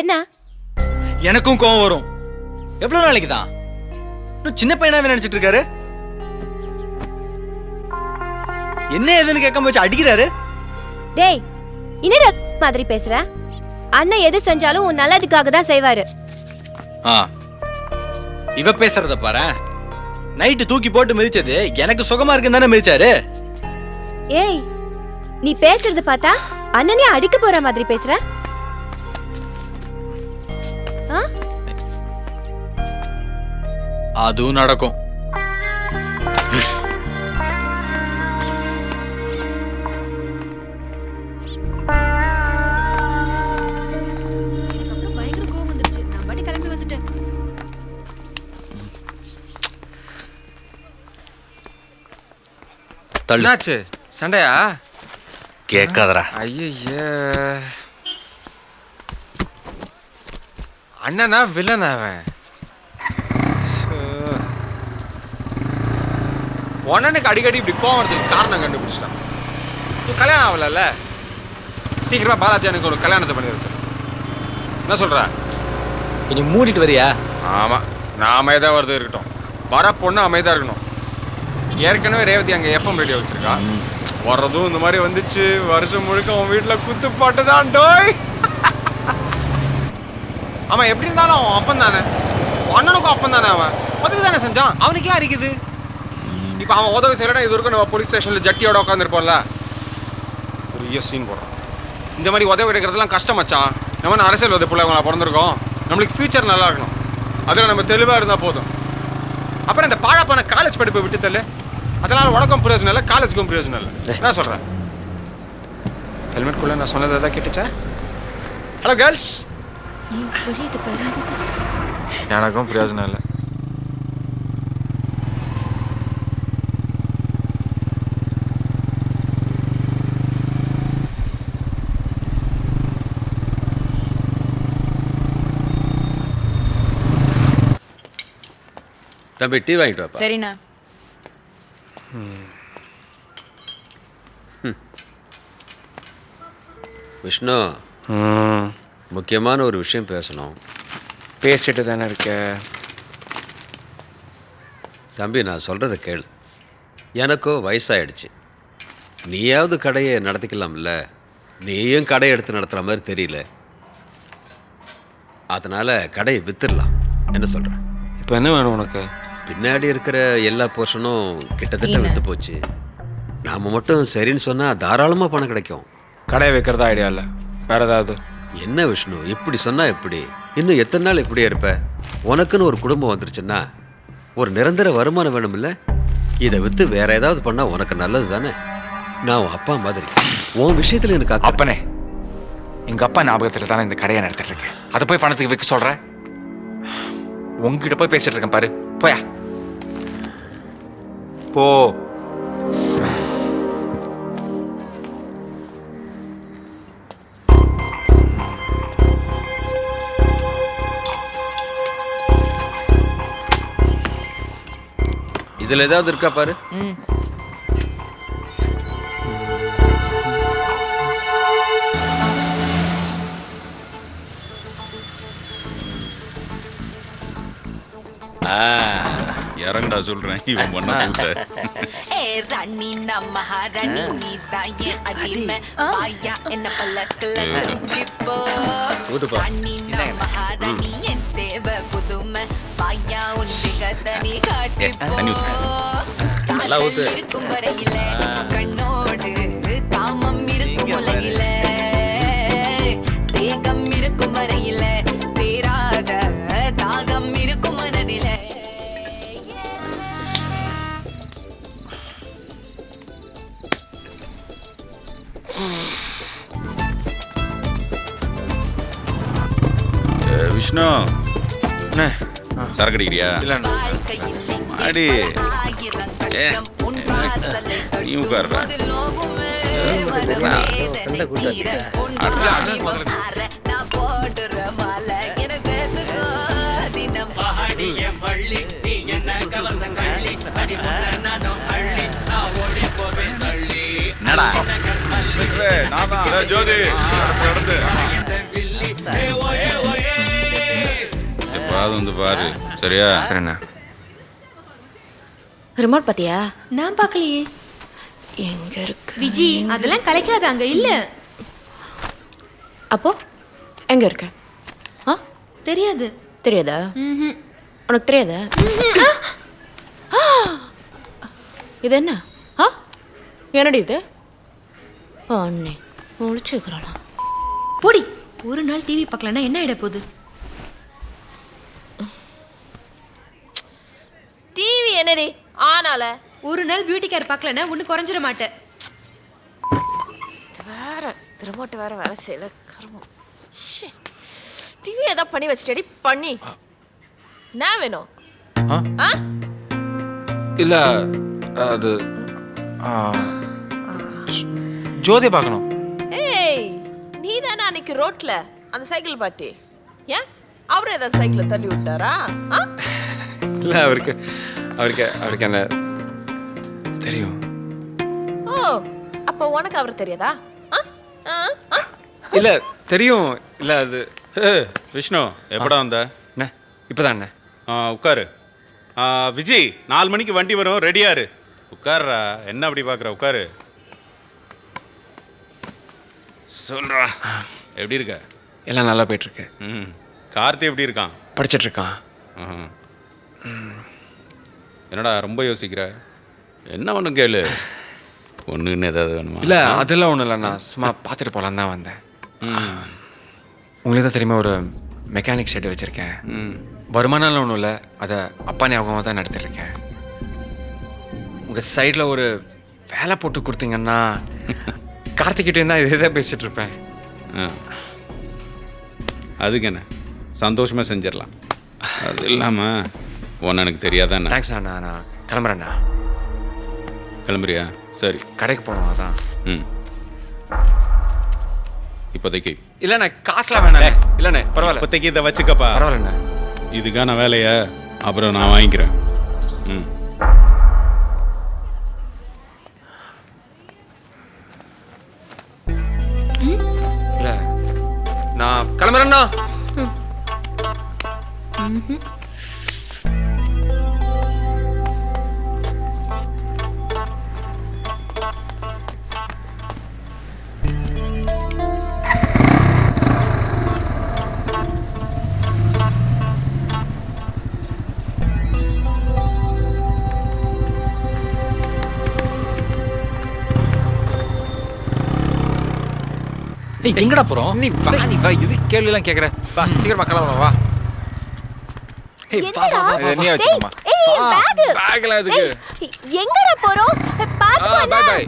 என்ன? எனக்கும் கோவம் வரும். எவ்வளவு நாளைக்கு தான்? இன்னும் சின்ன பையனாவே நினைச்சிட்டு இருக்காரு. என்ன ஏதுன்னு கேட்காம வச்சு அடிக்கிறாரு. டேய், என்னடா மாதிரி பேசுற? அண்ணன் எது செஞ்சாலும் உன் நல்லதுக்காக தான் செய்வாரு. இவ பேசுறத பாரு. நைட்டு தூக்கி போட்டு மிதிச்சது எனக்கு சுகமா இருக்குன்னு தானே மிதிச்சாரு. ஏய், நீ பேசுறது பார்த்தா அண்ணனே அடிக்க போற மாதிரி பேசுற. அதுவும் நடக்கும். பயங்கர கோவம் வந்துருச்சு. நான் பாட்டி கிளம்பி வந்துட்டேன். என்னாச்சு? சண்டையா? கேட்காதடா. ஐயய்யே. அண்ணனா வில்லனா அவன்? ஒன்னனுக்கு அடிக்கடி இப்படி கோவம் வரதுக்கு காரணம் கண்டுபிடிச்சிட்டான். நீ கல்யாணம் ஆகல, சீக்கிரமா பாலாஜி எனக்கு ஒரு கல்யாணத்தை பண்ணி வச்சு. என்ன சொல்ற? கொஞ்சம் மூடிட்டு வரியா? ஆமா, நான் அமைதியா வருது இருக்கட்டும். வர பொண்ணு அமைதியா இருக்கணும். ஏற்கனவே ரேவதி அங்க எஃப்எம் ரேடியோ வச்சிருக்கா. வர்றதும் இந்த மாதிரி வந்துச்சு. வருஷம் முழுக்க அவன் வீட்டுல குத்து பாட்டுதான் டோய். ஆமா, எப்படி இருந்தாலும் அவன் அப்பன் தானே. அண்ணனுக்கும் அப்பன் தானே. அவன் உதவி தானே செஞ்சான். அவனுக்கே அடிக்குது. இப்ப அவன் உதவி செய்யலன்னா இது வரைக்கும் நம்ம போலீஸ் ஸ்டேஷன்ல ஜட்டியோட உட்காந்துருப்போம்ல. பெரிய சீன் போடுறான். இந்த மாதிரி உதவி கிடைக்கிறதுலாம் கஷ்டம் மச்சான். நம்ம அரசியல் உதவி பிள்ளைங்க பிறந்திருக்கோம். நம்மளுக்கு ஃபியூச்சர் நல்லா இருக்கணும். அதில் நம்ம தெளிவாக இருந்தால் போதும். அப்புறம் இந்த பாழப்பான காலேஜ் படிப்பை விட்டு தள்ளு. அதனால உனக்கும் பிரயோஜனம் இல்லை, காலேஜுக்கும் பிரயோஜனம் இல்லை. என்ன சொல்கிறேன்? ஹெல்மெட்குள்ளே நான் சொன்னதை தான் கேட்டுச்சா? Hello girls. எனக்கும் பிரயோஜனம் இல்லை. தம்பி டீ வாங்கிட்டு வாப்பா. சரிண்ணா. விஷ்ணு, முக்கியமான ஒரு விஷயம் பேசணும். பேசிட்டு தானே இருக்க. தம்பி, நான் சொல்கிறத கேளு. எனக்கோ வயசாயிடுச்சு. நீயாவது கடையை நடத்திக்கலாம்ல. நீயும் கடை எடுத்து நடத்துகிற மாதிரி தெரியல. அதனால் கடையை வித்துடலாம். என்ன சொல்கிறேன்? இப்போ என்ன வேணும் உனக்கு? பின்னாடி இருக்கிற எல்லா போர்ஷனும் கிட்டத்தட்ட வித்து போச்சு. நாம் மட்டும் சரின்னு சொன்னால் தாராளமாக பணம் கிடைக்கும். கடையை வைக்கிறதா ஐடியா இல்லை, வேற ஏதாவது? என்ன விஷ்ணு, இப்படி சொன்னால் எப்படி? இன்னும் எத்தனை நாள் இப்படியே இருப்ப? உனக்குன்னு ஒரு குடும்பம் வந்துருச்சுன்னா ஒரு நிரந்தர வருமானம் வேணும் இல்லை? இதை விற்று வேற ஏதாவது பண்ணால் உனக்கு நல்லது தானே? நான் உன் அப்பா மாதிரி. உன் விஷயத்தில் எனக்கு அப்பனே, எங்கள் அப்பா ஞாபகத்தில் தானே இந்த கடையை நடத்திட்டு இருக்கேன். அதை போய் பணத்துக்கு வைக்க சொல்கிறேன். உங்ககிட்ட போய் பேசிட்டு இருக்கேன் பாரு. போயா போ. இதில் ஏதாவது இருக்கா பாரு. இறங்கடா சொல்றேன். இவன் பண்ண ராணி நம்ம மகாராணி நீ தாயே அடிமை பாயா என்ன பல்லக்கல தூக்கிப்போ. ராணி நம்ம மகாராணி என் தேவ புதுமை பாயா உண்டி கத்தனி காட்டிப்போ. இருக்கும் வரையில கண்ணோடு தாமம் இருக்கும் உலகில தேகம் இருக்கும் வரையில தேராத தாகம் இருக்கும் மனதில. விஷ்ணு சரக்கு அடிக்கிறியா? அடி நீ உட்கார்றா. என்னடா ஜோதி வந்து பாரு. சரியா? சரிண்ணா. ரிமோட் பாத்தியா? நான் பார்க்கலையே. எங்க இருக்கு? விஜி, அதெல்லாம் கலைக்காத, அங்க இல்ல. அப்போ எங்க இருக்க? தெரியாது. தெரியாதா? உனக்கு தெரியாதா? இது என்ன? என்னடி இது? அண்ணே முடிச்சுக்கிறானா? போடி. ஒரு நாள் டிவி பார்க்கலன்னா என்ன ஆயிட போகுது? டிவி என்னடி ஆனால? ஒரு நாள் பியூட்டி கேர் பார்க்கலன்னா ஒண்ணு குறைஞ்சிட மாட்டேன். வேற ரிமோட் வேற வேலை செய்யல. கர்மம். டிவி ஏதோ பண்ணி வச்சிட்டடி பண்ணி. என்ன வேணும்? இல்ல அது ஜோதி பார்க்கணும். ஏய், நீ தானே அன்னைக்கு ரோட்ல அந்த சைக்கிள் பாட்டி. ஏன் அவரு ஏதாவது சைக்கிளை தள்ளி விட்டாரா? இல்ல அவருக்கு என்ன தெரியும். ஓ, அப்ப உனக்கு அவர் தெரியாதா? இல்ல தெரியும். இல்ல அது விஷ்ணு எப்படா வந்த? இப்பதான் அண்ணே. உட்காரு. விஜய் 4 மணிக்கு வண்டி வரும், ரெடியாரு. உட்கார்றா. என்ன அப்படி பார்க்குற? உட்காரு. சொல்றா, எப்படி இருக்க? எல்லாம் நல்லா போயிட்டு இருக்கு. கார்த்தி எப்படி இருக்கான்? படிச்சிட்டு இருக்கான். என்னடா ரொம்ப யோசிக்கிற? என்ன ஒன்று கேளு. ஒன்றுன்னு ஏதாவது வேணுமா? இல்லை அதெல்லாம் ஒன்றும் இல்லை. நான் சும்மா பார்த்துட்டு போகலான்னு தான் வந்தேன். உங்களுக்கு தான் தெரியுமா ஒரு மெக்கானிக் ஷெட் வச்சுருக்கேன். வருமானம்லாம் ஒன்றும் இல்லை. அதை அப்பா ஞாபகமாக தான் நடத்திட்டுருக்கேன். உங்கள் சைடில் ஒரு வேலை போட்டு கொடுத்தீங்கன்னா கார்த்திகிட்டே தான் இதே தான் பேசிகிட்டு இருப்பேன். அதுக்கு என்ன, சந்தோஷமாக செஞ்சிடலாம். அது இல்லாமல் ஒன்று எனக்கு தெரியாதான். தேங்க்ஸ் அண்ணா. நான் கிளம்புறேண்ணா. கிளம்புறியா? சரி, கடைக்கு போகணும். அதான். இப்போதைக்கு இல்லைண்ணே, காசுலாம் வேணாம். இல்லைண்ணே பரவாயில்ல, இப்போதைக்கு இதை வச்சுக்கப்பா. பரவாயில்லண்ணே. இதுக்கான வேலையை அப்புறம் நான் வாங்கிக்கிறேன். இல்லை நான் கிளம்புறேண்ணா. எங்கடா போறோம்? நீ வா இது கேள்வி எல்லாம் கேக்குறேன். வா சீக்கிரமா கிளம்பலாம். வா. நீ வச்சுக்கோமா. பேக்ல எதுக்கு? எங்கடா போறோம்? பாத்து பை பை.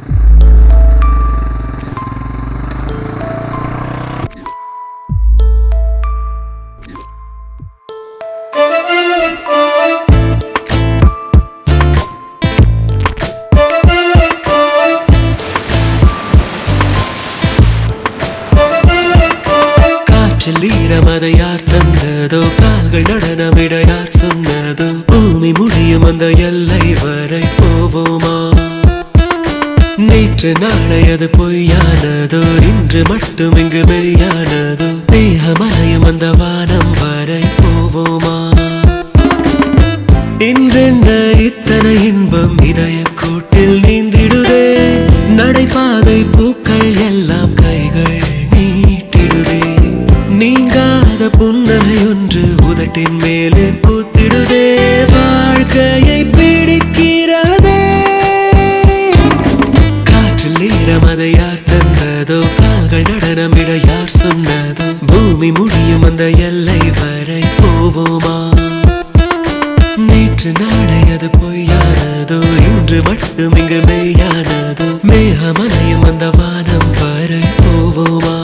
ஈரமதை யார் தந்ததோ, கால்கள் நடனமிட யார் சொன்னதோ, பூமி முடியும் அந்த எல்லை வரை போவோமா? நேற்று நாளை அது பொய்யானதோ, இன்று மட்டும் இங்கு மெய்யானதோ, மேகமலையும் அந்த வானம் வரை போவோமா? இன்றென்ன இத்தனை இன்பம் இதய கூட்டில் நீந்திடுதே, நடைபாதை பூக்கள் எல்லாம் கைகள் நீட்டிடுதே, நீங்காத புன்னகை ஒன்று உதட்டின் மேலே பூத்திடுதே, வாழ்க்கையை பிடிக்கிறதே. காற்றில் ஈரம் அதை யார் தந்ததோ, கால்கள் நடனமிட யார் சொன்னதோ, பூமி முடியும் அந்த எல்லை வரை போவோமா? நேற்று நாளை அது பொய்யானதோ, இன்று மட்டும் இங்கு மெய்யானதோ, மேகமலையும் அந்த வானம் வரை போவோமா?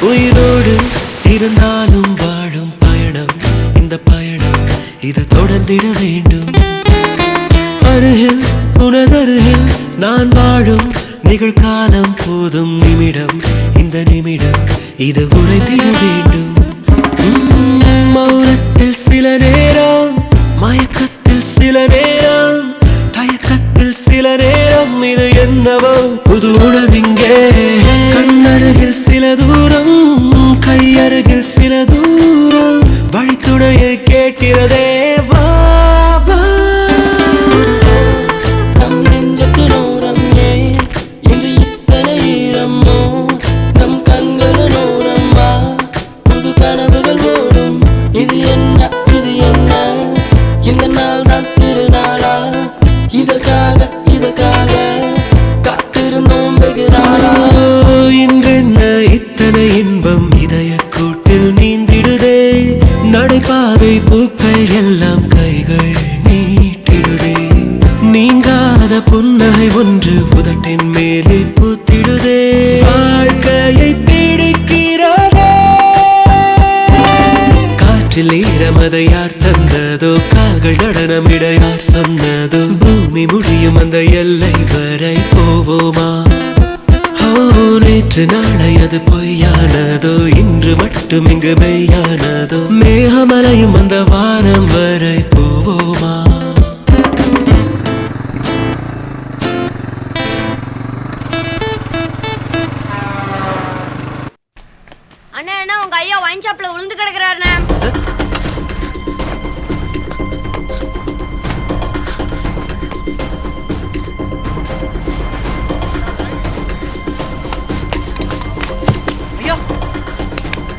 உயிரோடு இருந்தாலும் வாழும் பயணம் இந்த பயணம் இது தொடர்ந்திட வேண்டும். அருகில் உனதருகில் நான் வாழும் நிகழ்காலம் போதும் நிமிடம் இந்த நிமிடம் இது உறைந்திட வேண்டும். மௌனத்தில் சில நேரம் மயக்கத்தில் சில நேரம் தயக்கத்தில் சில நேரம் இது என்னவோ புது உணர்விங்கே. கண்ணருகில் சில தூரம் கையருகில் சில தூரம் வழித்துணையை கேட்கிறதே வா வா. நம் நெஞ்சத்தினோரம் ஏன் என்று இத்தனை ஈரமோ நம் கண்களோரம் வா புது கனவுகள் ஓடும். இது என்ன இது என்ன இந்த நாள் தான் திருநாளா இதற்காக இதற்காக காத்திருந்தோம் வெகு நாளா. இன்றென்ன இத்தனை இன்பம் இதய கூட்டில் நீந்திடுதே. நடைபாதை பூக்கள் எல்லாம் கைகள் நீட்டிடுதே. நீங்காத புன்னகை ஒன்று புதட்டின் மேலே பூத்திடுதே. வாழ்க்கையை பிடிக்கிறதே. காற்றில் ஈரமதை யார் தந்ததோ கால்கள் நடனமிட யார் சொன்னதோ பூமி முடியும் அந்த எல்லை வரை போவோமா? நேற்று நாளை அது பொய்யானதோ இன்று மட்டும் இங்கு மெய்யானதோ மேகமலையும் அந்த வானம் வரை போவோமா? அண்ணா என்ன உங்க ஐயா வைன் ஷாப்ல விழுந்து கிடக்குறாருண்ணே.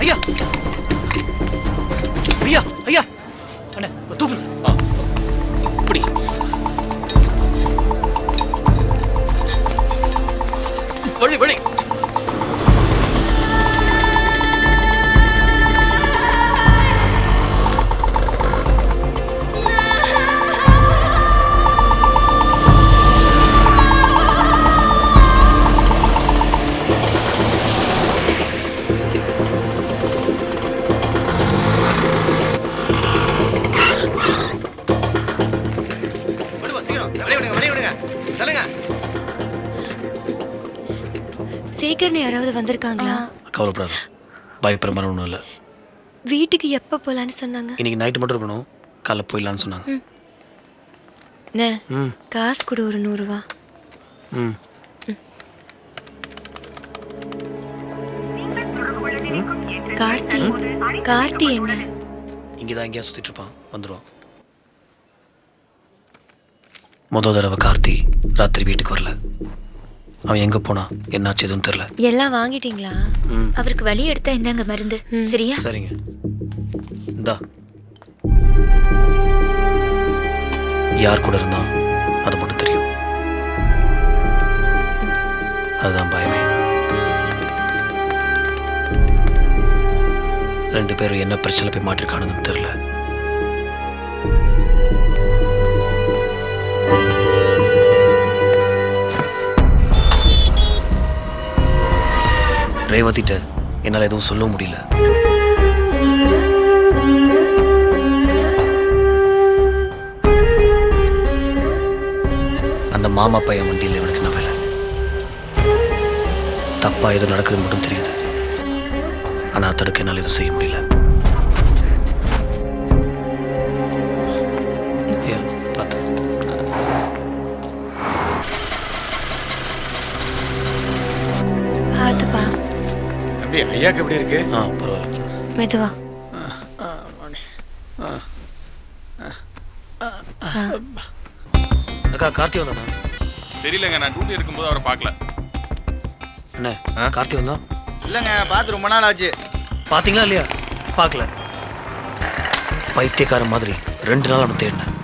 ஐயா ஐயா ஐயா அண்ணே தூக்கு. இப்படி வழி வழி. சேகர்னு யாராவது வந்திருக்காங்களா? கவலைப்படாத, பயப்படுற மாதிரி ஒன்றும் இல்லை. வீட்டுக்கு எப்போ போலான்னு சொன்னாங்க? இன்னைக்கு நைட்டு மட்டும் இருக்கணும், காலைல போயிடலான்னு சொன்னாங்க. காசு கொடு ஒரு 100 ரூபா. கார்த்தி கார்த்தி என்ன இங்கேதான் எங்கேயா சுத்திட்டு இருப்பான், வந்துடுவான். முதல் தடவை கார்த்தி ராத்திரி வீட்டுக்கு வரல. அவன் எங்க போனா என்னாச்சு எதுவும் தெரியல. எல்லாம் வாங்கிட்டீங்களா? அவருக்கு வலி எடுத்தா என்னங்க மருந்து? சரியா? சரிங்க. இந்தா யார் கூட இருந்தா அது மட்டும் தெரியும். அதுதான் பயமே. 2 பேரும் என்ன பிரச்சனை போய் மாட்டிருக்கானுங்கன்னு தெரியல. ரேவதிட்ட என்னால் எதுவும் சொல்ல முடியல. அந்த மாமா பையன் வண்டியில் இவனுக்கு என்ன வேலை? தப்பா எதுவும் நடக்குது மட்டும் தெரியுது, ஆனா தடுக்க என்னால் எதுவும் செய்ய முடியல. பார்த்து பார்த்துப்பா. தம்பி ஐயாக்கு எப்படி இருக்கு? பரவாயில்ல. மெதுவா. அக்கா கார்த்தி வந்தானா? தெரியலங்க, நான் டியூட்டி இருக்கும்போது அவரை பார்க்கல. என்ன கார்த்தி வந்தா? இல்லைங்க, பார்த்து ரொம்ப நாள் ஆச்சு. பார்த்தீங்களா இல்லையா? பார்க்கல. பைத்தியக்காரன் மாதிரி 2 நாள் அவனை தேடினேன்.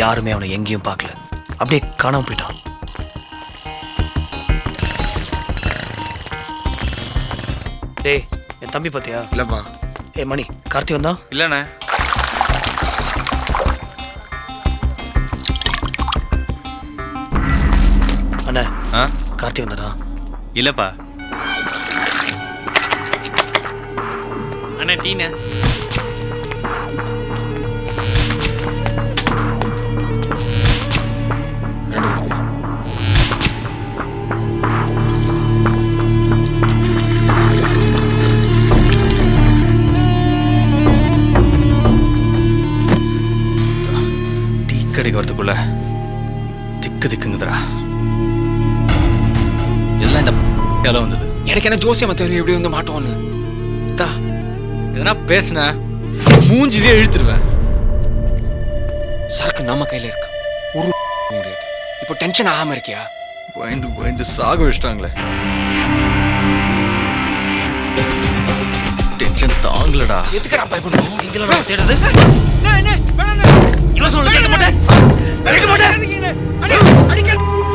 யாருமே அவனை எங்கேயும் பார்க்கல. அப்படியே காணாம போயிட்டான். டேய், என் தம்பி பார்த்தியா? இல்லைப்பா. மணி, கார்த்தி வந்தா? இல்லைண்ணே. அண்ணா கார்த்தி வந்தானா? இல்லப்பா. அண்ணா டீண்ணே. டீ கடைக்கு வரதுக்குள்ள திக்குதுரா. எல்லாம் இந்த இலை வந்தது. எனக்கு என்ன ஜோசியமா தெரியும் எப்படி வந்து மாட்டோன்னு? எதனா பேசுன மூஞ்சிலே இழுத்துருவேன். சரக்கு நம்ம கையில இருக்கு, ஒரு முடியாது. இப்போ டென்ஷன் ஆகாம இருக்கியா? பயந்து சாக வச்சிட்டாங்களே. டென்ஷன் தாங்கலடா. எதுக்கு நான் பயப்படணும்? இங்கெல்லாம் நான் தேடுறது இவன் சொல்ல கேட்க மாட்டேன்.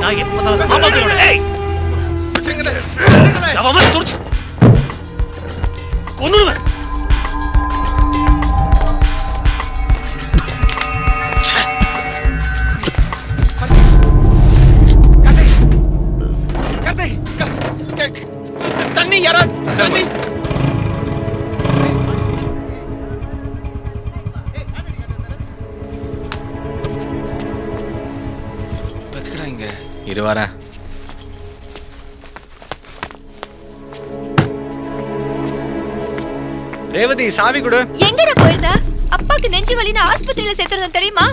நான் எப்ப பார்த்தாலும் மாமா தேடுறேன். ஏய் அவன் துடிச்சு கொன்னுடுவேன். தண்ணி யாரா? தண்ணி பத்துக்கடா இங்க. இரு வரேன். ரேவதி சாவி கொடு. எங்கடா போயிருந்த? அப்பாக்கு நெஞ்சு வலின்னு ஆஸ்பத்திரியில சேர்த்துறோம் தெரியுமா?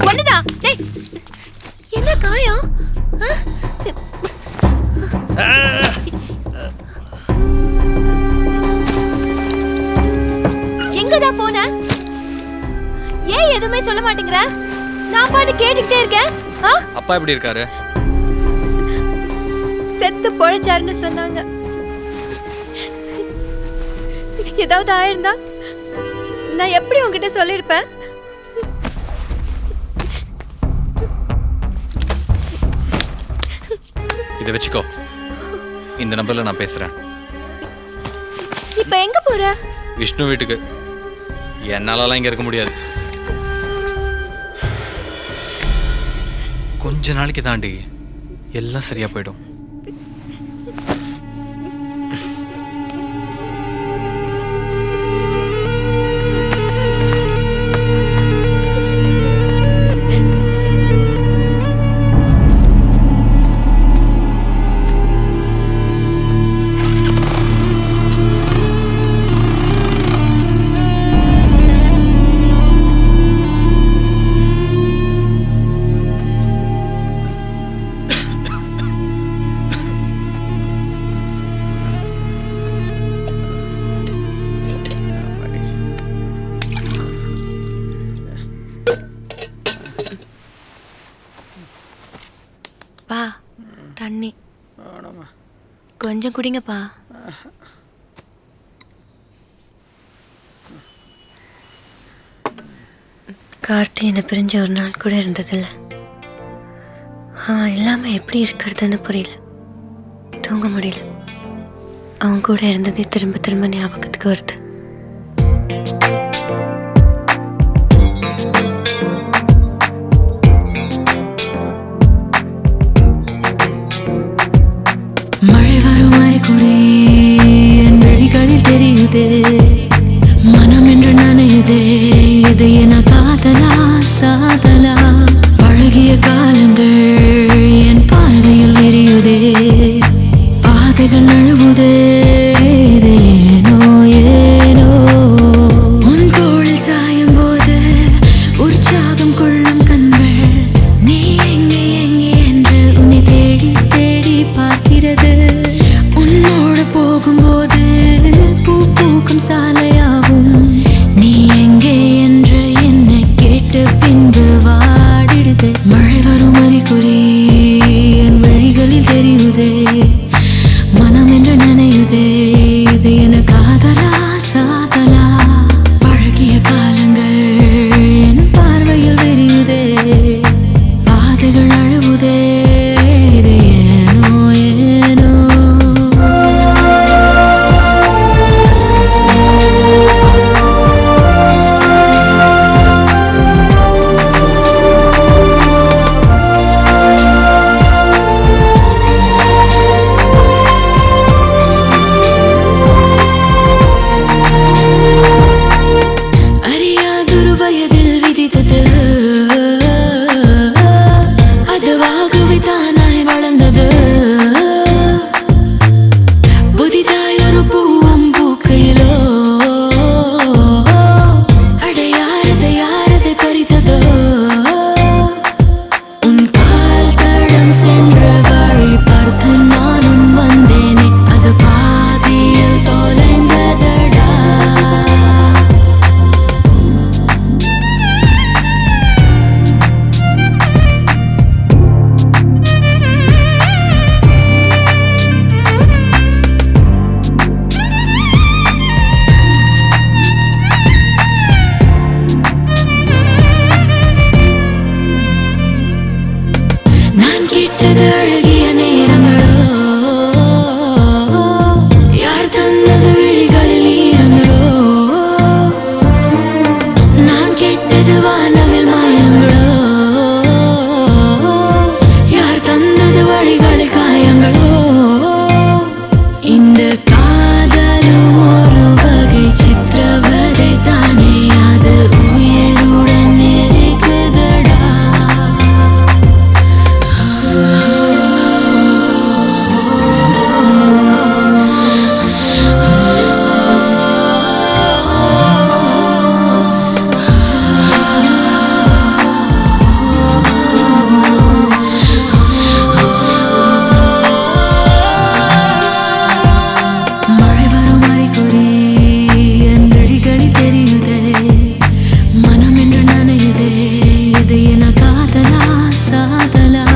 ஒண்ணுதான். டேய், என்ன காயம்? எங்கடா போன? ஏன் எதுவுமே சொல்ல மாட்டேங்கிற? நான் பாட்டு கேட்டுக்கிட்டே இருக்கேன். அப்பா எப்படி இருக்காரு? செத்து பொழைச்சாருன்னு சொன்னாங்க. ஏதாவது ஆயிருந்தா நான் எப்படி உங்ககிட்ட சொல்லிருப்பேன்? இதை வச்சுக்கோ. இந்த நம்பர்ல நான் பேசுறேன். இப்ப எங்க போற? விஷ்ணு வீட்டுக்கு. என்னாலலாம் இங்க இருக்க முடியாது. கொஞ்ச நாளைக்கு தாண்டி எல்லாம் சரியா போயிடும். பா, தண்ணி கொஞ்சம் குடிங்கப்பா. கார்த்தி என்னை பிரிஞ்ச ஒரு நாள் கூட இருந்ததில்ல. அவன் இல்லாம எப்படி இருக்கிறதுன்னு புரியல. தூங்க முடியல. அவன் கூட இருந்ததே திரும்ப திரும்ப ஞாபகத்துக்கு வருது. மழை வரும் அறிகுறி என் விழிகளில் தெரியுதே. மனம் என்று நனையுதே. இது என காதலா சாதலா? பழகிய காலங்கள் மழை வரும் அறிகுறி என் வழிகளில் தெரியுதே, மனம் என்று நினையுதே, இது என காதலா சாதலா, பழகிய காலங்கள் என் பார்வையில் விரியுதே, பாதைகள் அழுவுதே, இது ஏனோ ஏனோ. அறியாதொரு வயதில் விதித்தது அதுவாகவே தானாய் வளர்ந்தது, புதிதாய் ஒரு பூவம் பூக்கையிலோ அடையாரதை யாரதை பறித்ததோ, உன் கால் தடம் சென்ற வழி பார்த்து நானும் வந்தேனே, அது பாதியில் தொலைந்ததடா. நான் கேட்டது அழகிய நேரங்களோ, யார் தந்தது விழிகளில் ஈரங்களோ, நான் கேட்டது வானவில் மாயங்களோ, யார் தந்தது வழிகளில் காயங்களோ, இந்த காதலும் ஒரு வகை சித்திரவதை தானே, அது உயிருடன் இருக்குதடா. மழை வரும் அறிகுறி என் வழிகளில் தெரியுதே, மனம் என்று நனையுதே, இது என காதலா சாதலா,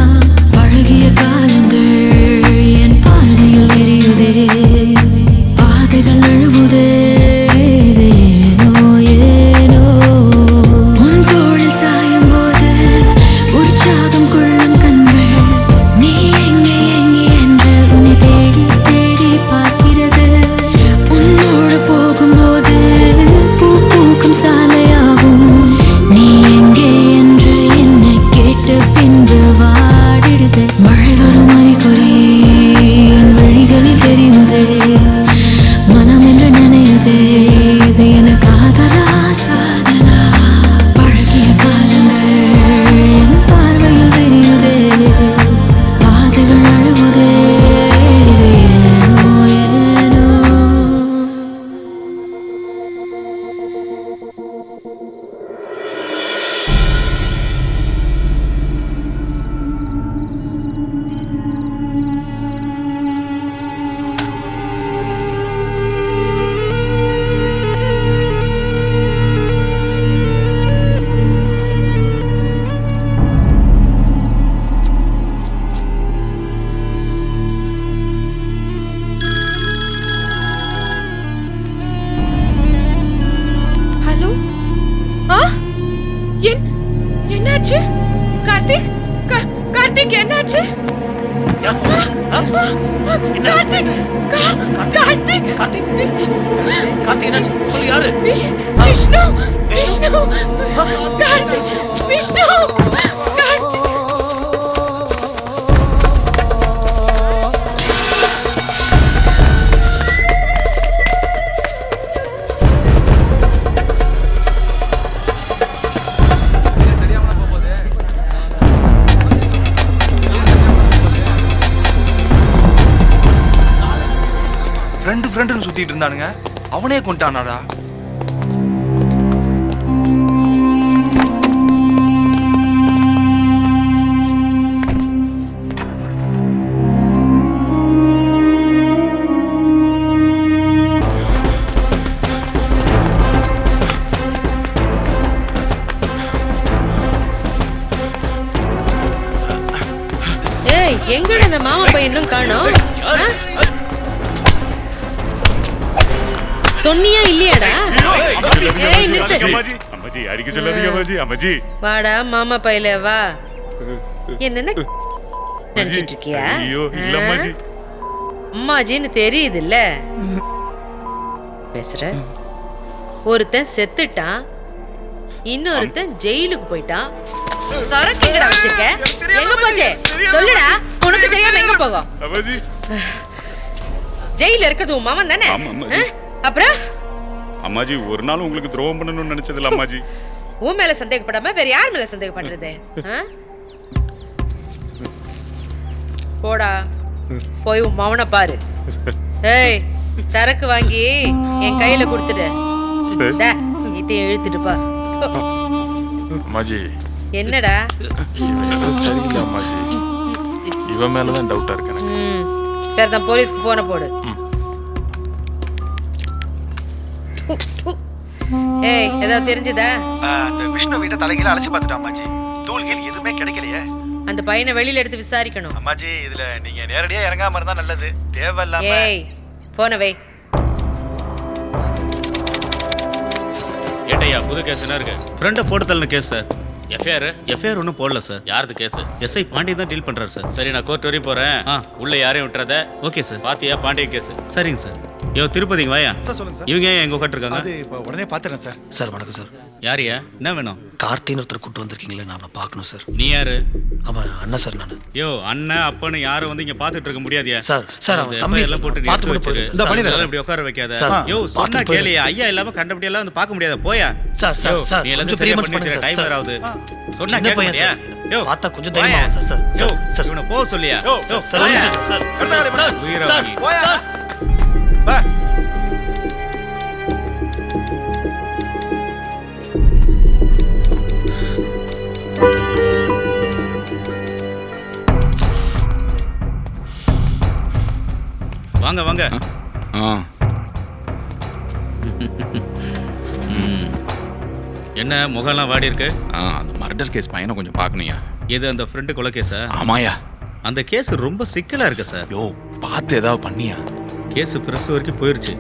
பழகிய காலங்கள் என் பார்வையில் விரியுதே, பாதைகள் நழுவுதே, இது ஏனோ ஏனோ. உன் தோளில் சாயும் போது உற்சாகம் கொள்ளும் கண்கள், நீ எங்கே எங்கே என்று உன்னை தேடி தேடி பார்க்கிறது, உன்னோடு போகும்போது பூ பூக்கும் சாலையாகும், நீ எங்கே என்று என்னை கேட்டு பின்பு வாடிடுதே. மழை வரும் அறிகுறி என் வழிகளில் தெரியுதே, மனம் என்று நினையுதே, இது என காதலா சாதலா, பழகிய காலங்கள் என் பார்வையில் விரியுதே, பாதைகள் அழுவுதே, இது ஏனோ ஏனோ. ஹலோ. ஆ என்னாச்சு கார்த்திக்? கார்த்திக் என்னாச்சு? கார்த்திக் கார்த்திக் கார்த்திக் என்னாச்சு சொல்லு, யாரு? விஷ்ணு விஷ்ணு கார்த்திக் விஷ்ணு கார்த்திக். ஃப்ரெண்டுன்னு சுத்திட்டு இருந்தானுங்க, அவனே கொண்டானாடா. ஏய் எங்கட இந்த மாமா பையன் இன்னும் காணோம்? சொன்னியா இல்லையாடா? ஏய் நிறுத்து. அம்மாஜி அடிக்க சொல்லாதீங்க அம்மாஜி. அம்மாஜி வாடா மாமா பையல வா. என்ன நினைச்சிட்டு இருக்கியா? ஐயோ இல்ல அம்மாஜி. அம்மாஜின்னு தெரியுது இல்ல பேசுற. ஒருத்தன் செத்துட்டான், இன்னொருத்தன் ஜெயிலுக்கு போயிட்டான். சரக்கு எங்கடா வச்சிருக்க? எங்க போச்சு சொல்லுடா. உனக்கு தெரியாம எங்க போகும்? அம்மாஜி ஜெயில இருக்கிறது உன் மாமன் தானே? அப்புறம் அம்மாஜி ஒரு நாள் உங்களுக்கு துரோகம் பண்ணணும்னு நினைச்சதில்ல அம்மாஜி. உன் மேல சந்தேகப்படாம வேற யார் மேல சந்தேகப்படுறது? போடா போய் உன் மவனை பாரு. ஏய் சரக்கு வாங்கி என் கையில கொடுத்துடு. இதையும் இழுத்துட்டு பா. அம்மாஜி என்னடா? சரியில்லை அம்மாஜி, இவன் மேலதான் டவுட்டா இருக்கு எனக்கு. சரி தான் போலீஸ்க்கு போன போடு. ஏய் ஏதாவது தெரிஞ்சதா? அந்த விஷ்ணு வீட்டை தலைகீழ அலசி பார்த்துட்டா அம்மாஜி. தூள்கள் எதுவுமே கிடைக்கலையே. அந்த பையனை வெளியில எடுத்து விசாரிக்கணும். அம்மாஜி இதுல நீங்க நேரடியா இறங்காம இருந்தா நல்லது. தேவையில்லாம. ஏய் போன வை. ஏட்டையா புது கேஸ் என்ன இருக்கு? ஃப்ரெண்டை போட்டு தள்ளின கேஸ் சார். எஃப்ஐஆர் ஒன்றும் போடல சார். யாருக்கு கேஸ்? எஸ்ஐ பாண்டி தான் டீல் பண்றாரு சார். சரி நான் கோர்ட் வரையும் போறேன். உள்ள யாரையும் விட்டுறத. Okay sir. பாத்தியா பாண்டிய கேஸ்? சரிங்க சார். யோ திருப்பதிங்க வாயா சார். சொல்லுங்க சார். இவங்க ஏன் எங்க உட்காந்துருக்காங்க? அது இப்போ உடனே பாத்துறேன் சார். சார் வணக்கம் சார். யாரியா? என்ன வேணும்? கார்த்தின்னு ஒருத்தர் கூட்டு வந்திருக்கீங்களே, நான் அவனை பார்க்கணும் சார். நீ யாரு? அவன் அண்ணன் சார். நான் யோ அண்ணன் அப்பன்னு யாரும் வந்து இங்க பாத்துட்டு இருக்க முடியாதியா சார்? சார் அவன் தம்பி எல்லாம் போட்டு பார்த்து நிறுத்தி போயிரு. வச்சிரு. இந்த பண்ணிடுறேன். இப்படி உட்கார வைக்காத. சார், யோ சொன்னா பார்த்து கேளியா? போயிரு. ஐயா இல்லாம கண்டபடி எல்லாம் வந்து பார்க்க முடியாத. போயா சார் சார் சார் நீ எல்லாம் கொஞ்சம் சரியா ப்ரீமென்ஸ் பண்ணி பண்ணுங்க டைம் சார். ஆகுது. சொன்னா சின்ன கேட்க பையன் மாட்டியா? சார். யோ பார்த்தா கொஞ்சம் தைரியமா வா சார். சார் யோ சார் இவனை போ சொல்லியா? யோ சார் ஒரு நிமிஷம் சார். சார் உயிரை சார் வாங்கி. போயா சார் வா. வாங்க வாங்க. என்ன முகம்லாம் வாடி இருக்கு? அந்த மர்டர் கேஸ் பையனை கொஞ்சம் பார்க்கணுயா. இது அந்த ஃப்ரெண்டு கொலை கேஸா? ஆமாயா. அந்த கேஸ் ரொம்ப சிக்கலா இருக்கு சார். யோ பார்த்து ஏதாவது பண்ணியா? கேஸ் பிரஸ் வரைக்கும் போயிருச்சு.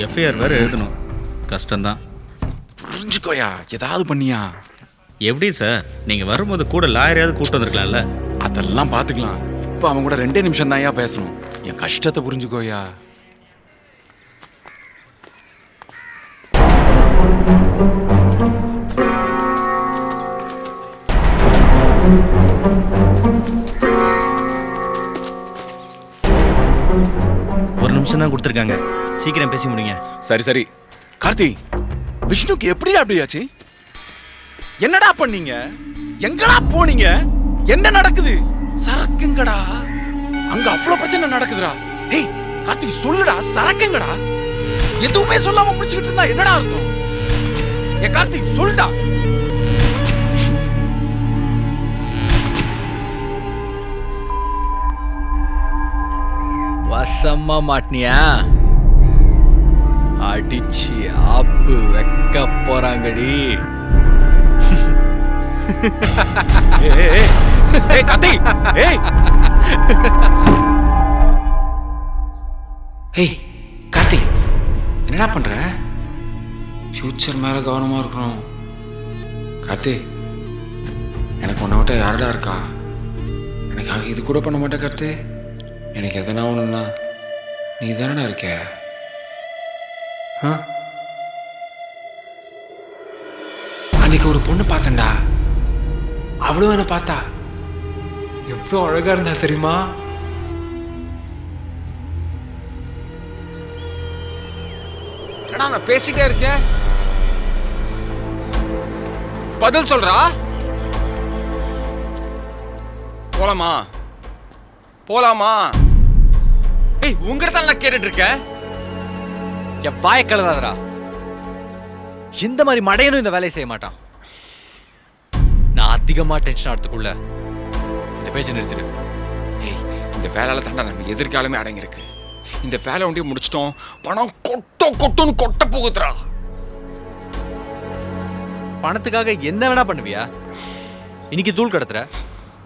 எஃப்ஐஆர் வேற எழுதணும். கஷ்டம்தான். புரிஞ்சுக்கோயா, ஏதாவது பண்ணியா? எப்படி சார்? நீங்க வரும்போது கூட லாயரையாவது கூட்டு வந்திருக்கலாம்ல. அதெல்லாம் பார்த்துக்கலாம். இப்போ அவன் கூட 2 நிமிஷம் தான் பேசணும். என் கஷ்டத்தை புரிஞ்சுக்கோயா. ஒரு நிமிஷம் தான் கொடுத்துருக்காங்க. சீக்கிரம் பேசி முடிங்க. சரி சரி. கார்த்தி, விஷ்ணுக்கு எப்படிடா அப்படியாச்சு? என்னடா பண்ணீங்க? எங்கடா போனீங்க? என்ன நடக்குது? சரக்குங்கடா. அங்க அவ்வளவு பிரச்சனை நடக்குதுடா. ஏய் கார்த்திக் சொல்லுடா, சரக்குங்கடா. எதுவுமே சொல்லாம முடிச்சுக்கிட்டு இருந்தா என்னடா அர்த்தம்? ஏ கார்த்திக் சொல்லுடா. வசமா மாட்டினியா? அடிச்சு ஆப்பு வைக்க போறாங்கடி. ஏய் கார்த்தி, ஏய் ஏய் கார்த்தி, என்னடா பண்ற? ஃபியூச்சர் மேல கவனமா இருக்கணும் கார்த்தி. எனக்கு உன்னை விட்ட யாரடா இருக்கா? எனக்காக இது கூட பண்ண மாட்டேன் கார்த்தி. எனக்கு எதனா ஒண்ணுன்னா நீ தானடா இருக்க. அன்னைக்கு ஒரு பொண்ணு பார்த்தேன்டா. அவளும் என்ன பார்த்தா. எவ்வளோ அழகா இருந்தா தெரியுமா? என்னடா நான் பேசிட்டே இருக்கேன், பதில் சொல்றா. போலாமா போலாமா? ஏய் உங்ககிட்ட நான் கேட்டுட்டு இருக்கேன். என் வாய கலராதரா. இந்த மாதிரி மடையனும் இந்த வேலையை செய்ய மாட்டான். நான் அதிகமா டென்ஷன் ஆகிறதுக்குள்ள இந்த பேச்சை நிறுத்திடு. ஏய் இந்த வேலையில தாண்டா நம்ம எதிர்காலமே அடங்கியிருக்கு. இந்த வேலை ஒன்றையும் முடிச்சிட்டோம், பணம் கொட்டோன்னு கொட்ட போகுதுடா. பணத்துக்காக என்ன வேணா பண்ணுவியா? இன்னைக்கு தூள் கடத்துற,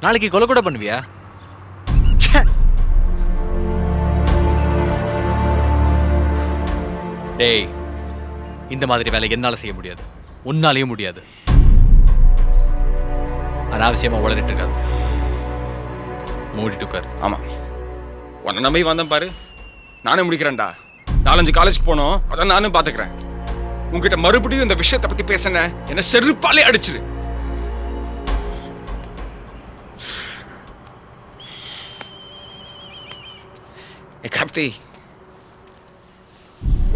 நாளைக்கு கொலை கூட பண்ணுவியா? டேய், இந்த மாதிரி வேலை என்னால செய்ய முடியாது, உன்னாலையும் முடியாது. அனாவசியமா உளறிட்டு இருக்காது. மூடிட்டு உட்காரு. ஆமா, உன்னை நம்பி வந்தேன் பாரு, நானே முடிக்கிறேன்டா. 4-5 காலேஜுக்கு போனோம், அதான் நானும் பாத்துக்கிறேன். உங்ககிட்ட மறுபடியும் இந்த விஷயத்தை பத்தி பேசினேன், என்ன செருப்பாலே அடிச்சிரு. கார்த்தி,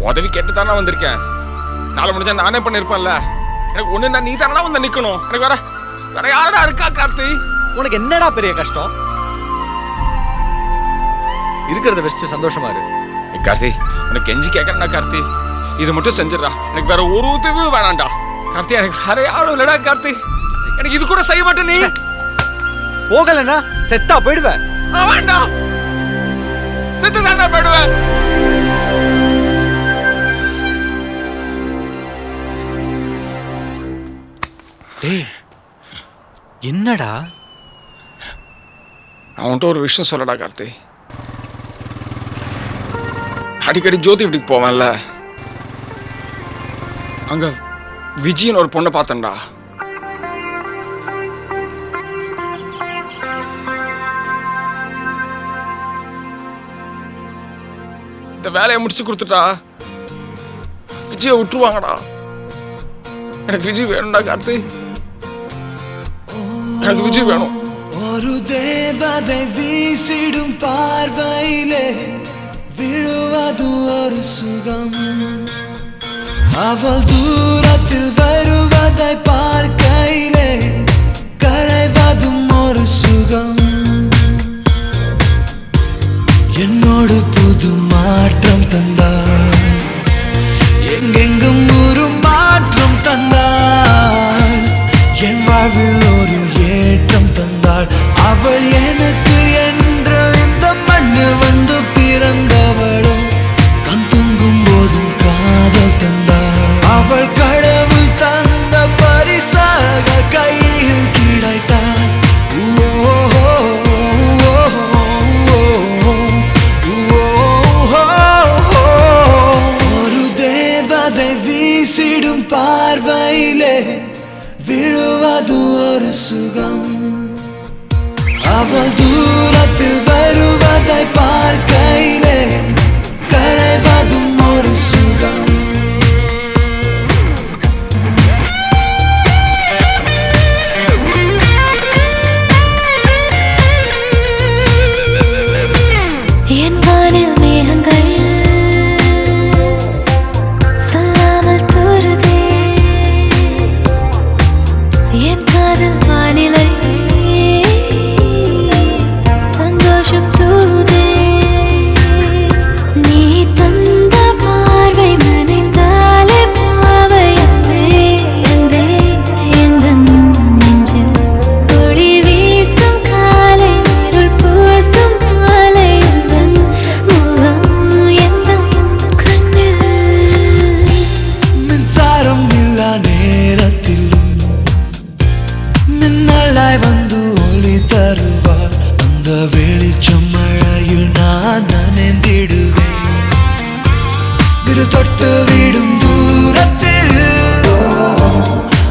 உதவி கேட்டு தானே வந்திருக்கேன். நாளை முடிஞ்சா நானே பண்ணிருப்பேன்ல. எனக்கு ஒண்ணு நீ தானே வந்து நிக்கணும். எனக்கு வேற யாரா இருக்கா கார்த்தி? உனக்கு என்னடா பெரிய கஷ்டம்? இருக்கிறத வச்சு சந்தோஷமா இரு. கார்த்தி, உனக்கு கெஞ்சி கேட்கறா கார்த்தி, இது மட்டும் செஞ்சிடறா. எனக்கு வேற ஒரு உதவியும் வேணாம்டா கார்த்தி. எனக்கு வேற யாரும் இல்லடா கார்த்தி. எனக்கு இது கூட செய்ய மாட்டேன். நீ போகலன்னா செத்தா போயிடுவேன். வேண்டா, செத்து தாண்டா போயிடுவேன். டேய், என்னடா? நான் உன்கிட்ட ஒரு விஷயம் சொல்லடா கார்த்தி. அடிக்கடி ஜோதி வீட்டுக்கு போவேன்ல, அங்க விஜயன் ஒரு பொண்ணை பார்த்தேன்டா. இந்த வேலையை முடிச்சு கொடுத்துட்டா விஜய விட்டுருவாங்கடா. எனக்கு விஜய் வேணும்டா கார்த்தி, எனக்கு விஜய் வேணும். ஒரு தேவதை வீசிடும் பார்வையிலே விழுவது ஒரு சுகம். அவள் தூரத்தில் வருவதை பார்க்கையிலே கரைவதும் ஒரு சுகம். என்னோடு புது மாற்றம் தந்தாள், எங்கெங்கும் ஒரு மாற்றம் தந்தாள். என் வாழ்வில் ஒரு ஏற்றம் தந்தாள். அவள் எனக்கு என்று இந்த மண்ணில் வந்து பிறந்தவளும் கண் தூங்கும் போதும் காதல் தந்தாள். அவள் கடவுள் தந்த பரிசாக கையில் கிடைத்தாள். ஒரு தேவதை வீசிடும் பார்வையிலே விழுவது ஒரு சுகம். அவள் தூரத்தில் வருவதை பார்க்கையிலே கரைவதும் ஒரு சுகம். என் வானில் மேகங்கள் சொல்லாமல் தூருதே, என் காதல் வானிலை சந்தோஷம் தூதே. நீ தந்த பார்வை நனைந்தாலே பாவை அன்பே அன்பே. எந்தன் நெஞ்சில் ஒளி வீசும் காலை இருள் பூசும் மாலை. எந்தன் முகம் எந்தன் கண்ணில் மின்சாரம் இல்லா நேரத்திலும் மின்னலாய் வந்து ஒளி தருவார். அந்த வெளிச்சம் மழையில் நான் நனைந்திடுவேன். விரு தொட்டு விடும் தூரத்தில்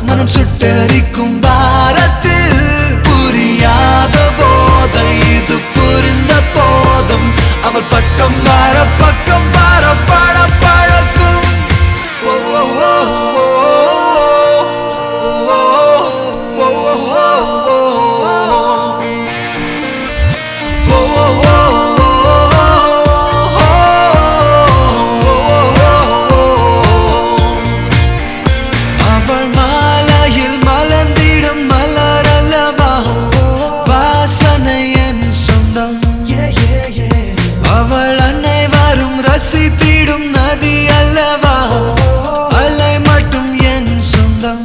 மனம் சுட்டரிக்கும் பாரத்தில் புரியாத போதை இது புரிந்த போதும். அவள் பக்கம் வர பக்கம் வர பட பழக்கும். அவள் மாலையில் மலர்ந்திடும் மலர் அல்லவா, வாசனை என் சொந்தம். அவள் அனைவரும் ரசித்திடும் நதி அல்லவா, அலை மட்டும் என் சொந்தம்.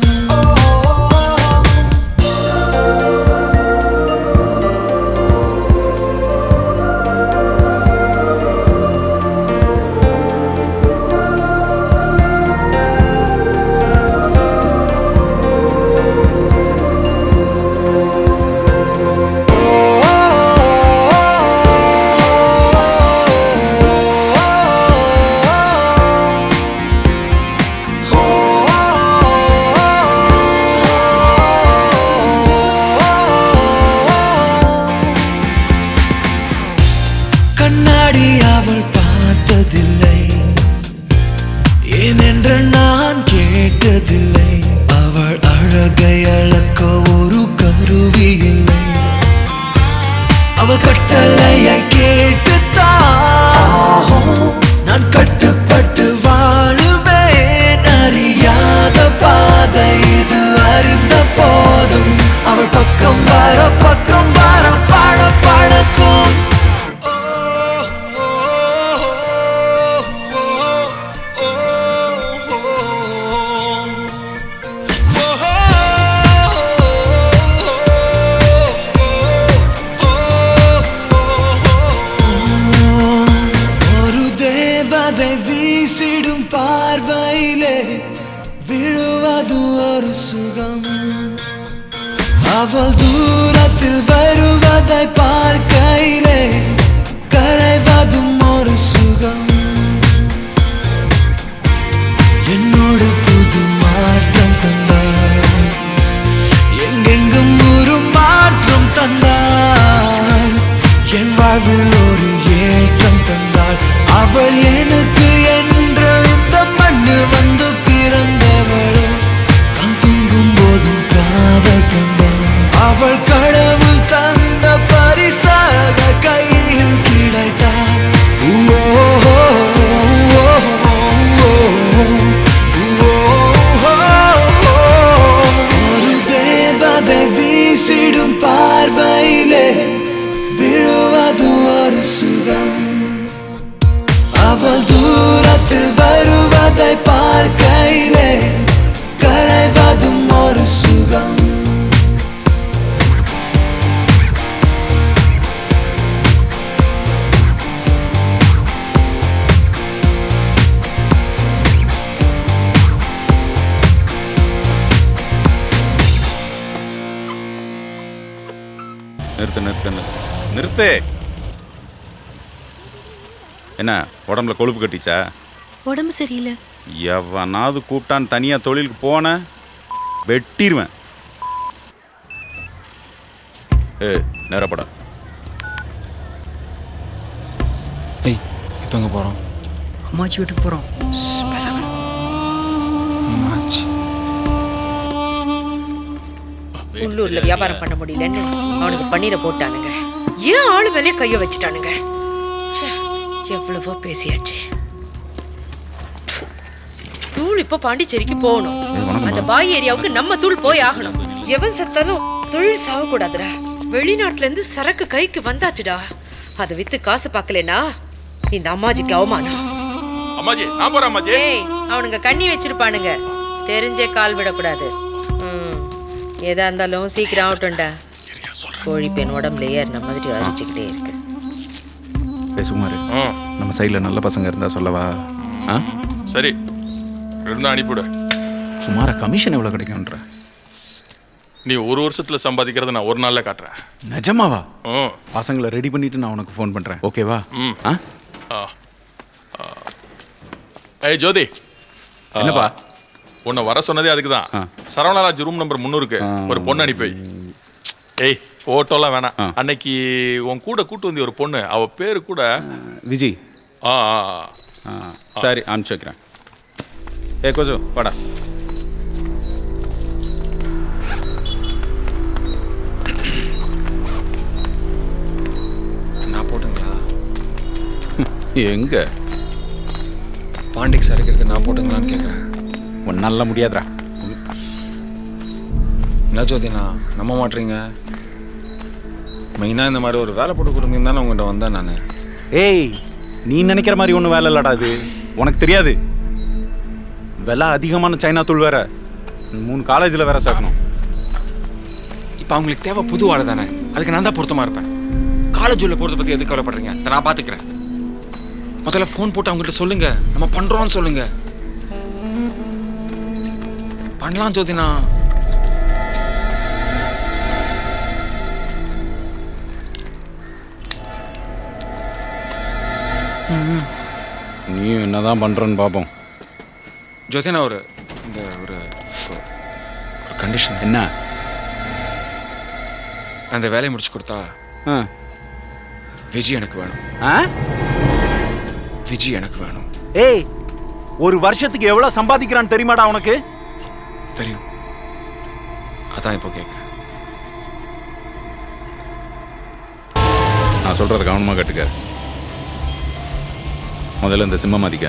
அவள் கட்டளையை கேட்டுத்தான் நான் கட்டுப்பட்டு வாழுவேன். அறியாத பாதை இது அறிந்த போதும் அவள் பக்கம் வர பழ பழக்கும். ஒரு தேவதை வீசிடும் பார்வையிலே விழுவது ஒரு சுகம். அவள் தூரத்தில் வருவதை பார்க்கையிலே கரைவதும் ஒரு சுகம். என்னோடு புது மாற்றம் தந்தாள், எங்கெங்கும் ஒரு மாற்றம் தந்தாள். என் வாழ்வில் ஒரு ஏற்றம் தந்தாள். அவள் எனக்கு என்று இந்த மண்ணில் வந்து பிறந்தவள். நான் தூங்கும் போதும் காதல் தந்தாள். அவள் கடவுள் தந்த பரிசாக கையில் கிடைத்தாள். ஒரு தேவதை வீசிடும் பார்வையிலே விழுவது ஒரு சுகம். அவள் தூரத்தில் வருவதை பார்க்கையிலே கரைவதும் ஒரு சுகம். நிறுத்து. என்ன உடம்புல கொழுப்பு கட்டிச்சா? உடம்பு சரியில்லை. எவனாவது கூப்பிட்டான்னு தனியாக தொழிலுக்கு போன வெட்டிடுவேன். நேரப்படா. ஏய், இப்போ எங்கே போகிறோம்? அம்மாச்சி வீட்டுக்கு போகிறோம். அம்மாச்சி உள்ளூர்ல வியாபாரம் பண்ண முடியலன்னு அவனுக்கு பன்னீரை போட்டானுங்க. ஏன் ஆளு மேலே கைய வச்சுட்டானுங்க. எவ்வளவோ பேசியாச்சு. தூள் இப்ப பாண்டிச்சேரிக்கு போகணும். அந்த பாய் ஏரியாவுக்கு நம்ம தூள் போய் ஆகணும். எவன் செத்தாலும் தொழில் சாக கூடாதுடா. வெளிநாட்டுல இருந்து சரக்கு கைக்கு வந்தாச்சுடா. அதை வித்து காசு பார்க்கலனா இந்த அம்மாஜிக்கு அவமானம். அம்மாஜி நான் போறேன் அம்மாஜி. ஏய், அவனுங்க கண்ணி வச்சிருப்பானுங்க. தெரிஞ்சே கால் விடக்கூடாது. ஏதா இருந்தாலும் சீக்கிரம் ஆகட்டும்டா. கோழி பெண் உடம்புல ஏறின மாதிரி அரிச்சுக்கிட்டே இருக்கு. சுமார் நம்ம சைடில் நல்ல பசங்க இருந்தா சொல்லவா? சரி இருந்தா அனுப்பிவிடு. சுமார கமிஷன் எவ்வளோ கிடைக்கும்ன்ற? நீ ஒரு வருஷத்துல சம்பாதிக்கிறத நான் ஒரு நாள்ல காட்டுறேன். நிஜமாவா? பசங்களை ரெடி பண்ணிட்டு நான் உனக்கு ஃபோன் பண்றேன். ஓகேவா? ஏய் ஜோதி, என்னப்பா? உன்னை வர சொன்னதே அதுக்கு தான். சரவணராஜ் ரூம் நம்பர் 300க்கு ஒரு பொண்ணு அனுப்பி. ஏய் போட்டோலாம் வேணாம். அன்னைக்கு உன் கூட கூட்டு வந்து ஒரு பொண்ணு, அவ பேரு கூட விஜய். சரி அனுப்பிச்சு வைக்கிறேன். கொஞ்சம் வாடா. நான் போட்டுங்களா? எங்க பாண்டிக்கு சரிக்கிறது நான் போட்டுங்களான்னு கேட்குறேன். ஒன்னால முடியாதுடா. என்ன ஜோதினா நம்ப மாட்டீங்க? மெயினாக இந்த மாதிரி ஒரு வேலை போட்டு கொடுத்தீங்க தானே உங்கள்கிட்ட வந்தேன் நான். ஏய், நீ நினைக்கிற மாதிரி ஒன்றும் வேலை இல்லடா. அது உனக்கு தெரியாது. விலை அதிகமான சைனா தூள் வேற 3 காலேஜில் வேற சேர்க்கணும். இப்போ அவங்களுக்கு தேவை புது ஆளை தானே, அதுக்கு நான் தான் பொருத்தமாக இருப்பேன். காலேஜ் உள்ள போகிறத பற்றி எதுக்கு கவலைப்படுறீங்க? அதை நான் பார்த்துக்கிறேன். முதல்ல ஃபோன் போட்டு அவங்கள்ட்ட சொல்லுங்க, நம்ம பண்ணுறோன்னு சொல்லுங்க. பண்ணலாம் ஜோதினா. நீ என்னதான் பண்றன்னு பாப்போம். ஜோதினா ஒரு கண்டிஷன். என்ன? அந்த வேலையை முடிச்சு கொடுத்தா விஜய் எனக்கு வேணும். விஜய் எனக்கு வேணும். ஏய், ஒரு வருஷத்துக்கு எவ்வளவு சம்பாதிக்கிறான்னு தெரியுமாடா உனக்கு? தெரியும். அதான் இப்போ கேட்குறேன். நான் சொல்கிறத கவனமாக கேட்டுக்க. முதல்ல இந்த சிம்ம மதிக்க.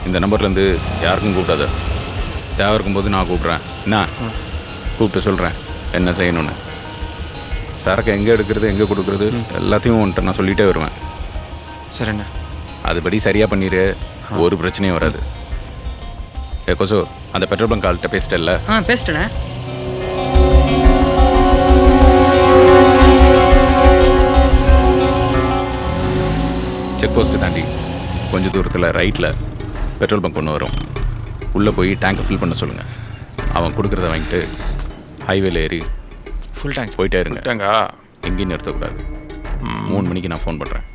இந்த நம்பர்லேருந்து யாருக்கும் கூப்பிடாத. தேவை இருக்கும்போது நான் கூப்பிட்றேன். என்ன கூப்பிட்டு சொல்கிறேன் என்ன செய்யணும்னு. சரக்கு எங்கே எடுக்கிறது எங்கே கொடுக்குறது எல்லாத்தையும் உன்ட்ட நான் சொல்லிகிட்டே வருவேன். சரிண்ணா. அதுபடி சரியாக பண்ணிடு. ஒரு பிரச்சனையும் வராது. கொசு அந்த பெட்ரோல் பங்க் ஆள்கிட்ட பேசிட்டல்ல? பேசிட்டேண்ணே. செக் போஸ்ட்டு தாண்டி கொஞ்சம் தூரத்தில் ரைட்டில் பெட்ரோல் பங்க் ஒன்று வரும். உள்ளே போய் டேங்கை ஃபில் பண்ண சொல்லுங்கள். அவன் கொடுக்குறத வாங்கிட்டு ஹைவேல ஏறி ஃபுல் டேங்க் போயிட்டே இருங்க. டேங்கா எங்கேயும் நிறுத்தக்கூடாது. 3 மணிக்கு நான் ஃபோன் பண்ணுறேன்.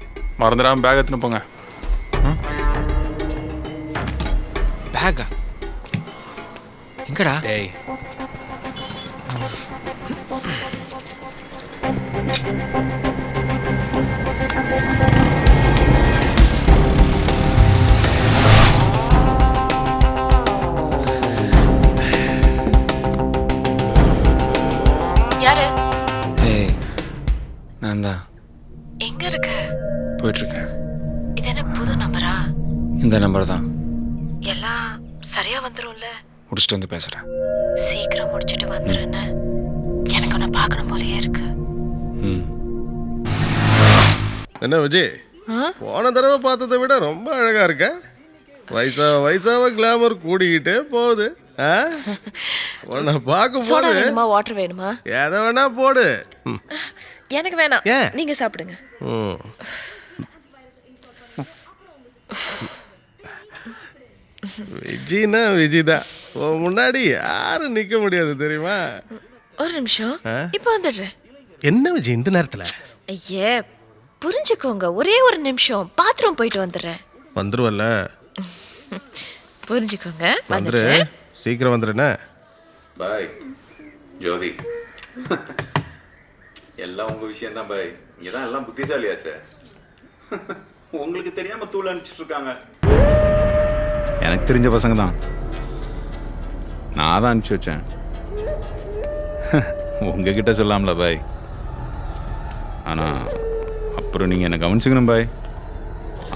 மறந்துடாம பேக் எடுத்துன்னு போங்க. பேக்கா? எங்கடா? டேய் யாரு? ஏய் நான் தான். எங்க இருக்க? போயிட்டுருக்கேன். இது என்ன புது நம்பரா? இந்த நம்பர் தான். எல்லாம் சரியா வந்துரும்ல? முடிச்சுட்டு வந்து பேசுகிறேன். சீக்கிரம் முடிச்சுட்டு வந்துருன்னு எனக்கு உன்னை பார்க்கணும் போலயே இருக்கு. என்ன விஜய், போன தடவை பார்த்ததை விட ரொம்ப அழகா இருக்க. வயசாவ கிளாமர் கூடிக்கிட்டே போகுது. உன்னை பார்க்கும் சோடா போது வேணுமா வாட்டர் வேணுமா? எதை வேணா போடு. எனக்கு வேணாம். ஏன்? நீங்க சாப்பிடுங்க. விஜய்னா விஜய் தான். முன்னாடி யாரும் நிக்க முடியாது தெரியுமா? ஒரு நிமிஷம், இப்போ வந்துடுறேன். என்ன விஜய் இந்த நேரத்துல? ஐயே புரிஞ்சுக்கோங்க, ஒரே ஒரு நிமிஷம் பாத்ரூம் போயிட்டு வந்துடுறேன். வந்துருவல்ல? புரிஞ்சுக்கோங்க, வந்துரு. சீக்கிரம் வந்துருண்ணே. பாய் ஜோதி. எல்லாம் உங்கள் விஷயம் தான் பாய். இங்கே தான் எல்லாம் புத்திசாலியாச்சு. உங்களுக்கு தெரியாமல் தூள் அனுப்பிச்சிட்டு இருக்காங்க. எனக்கு தெரிஞ்ச பசங்க தான். நான் தான் அனுப்பிச்சி வச்சேன். உங்ககிட்ட சொல்லாமல பாய். ஆனால் அப்புறம் நீங்கள் என்னை கவனிச்சுக்கணும் பாய்.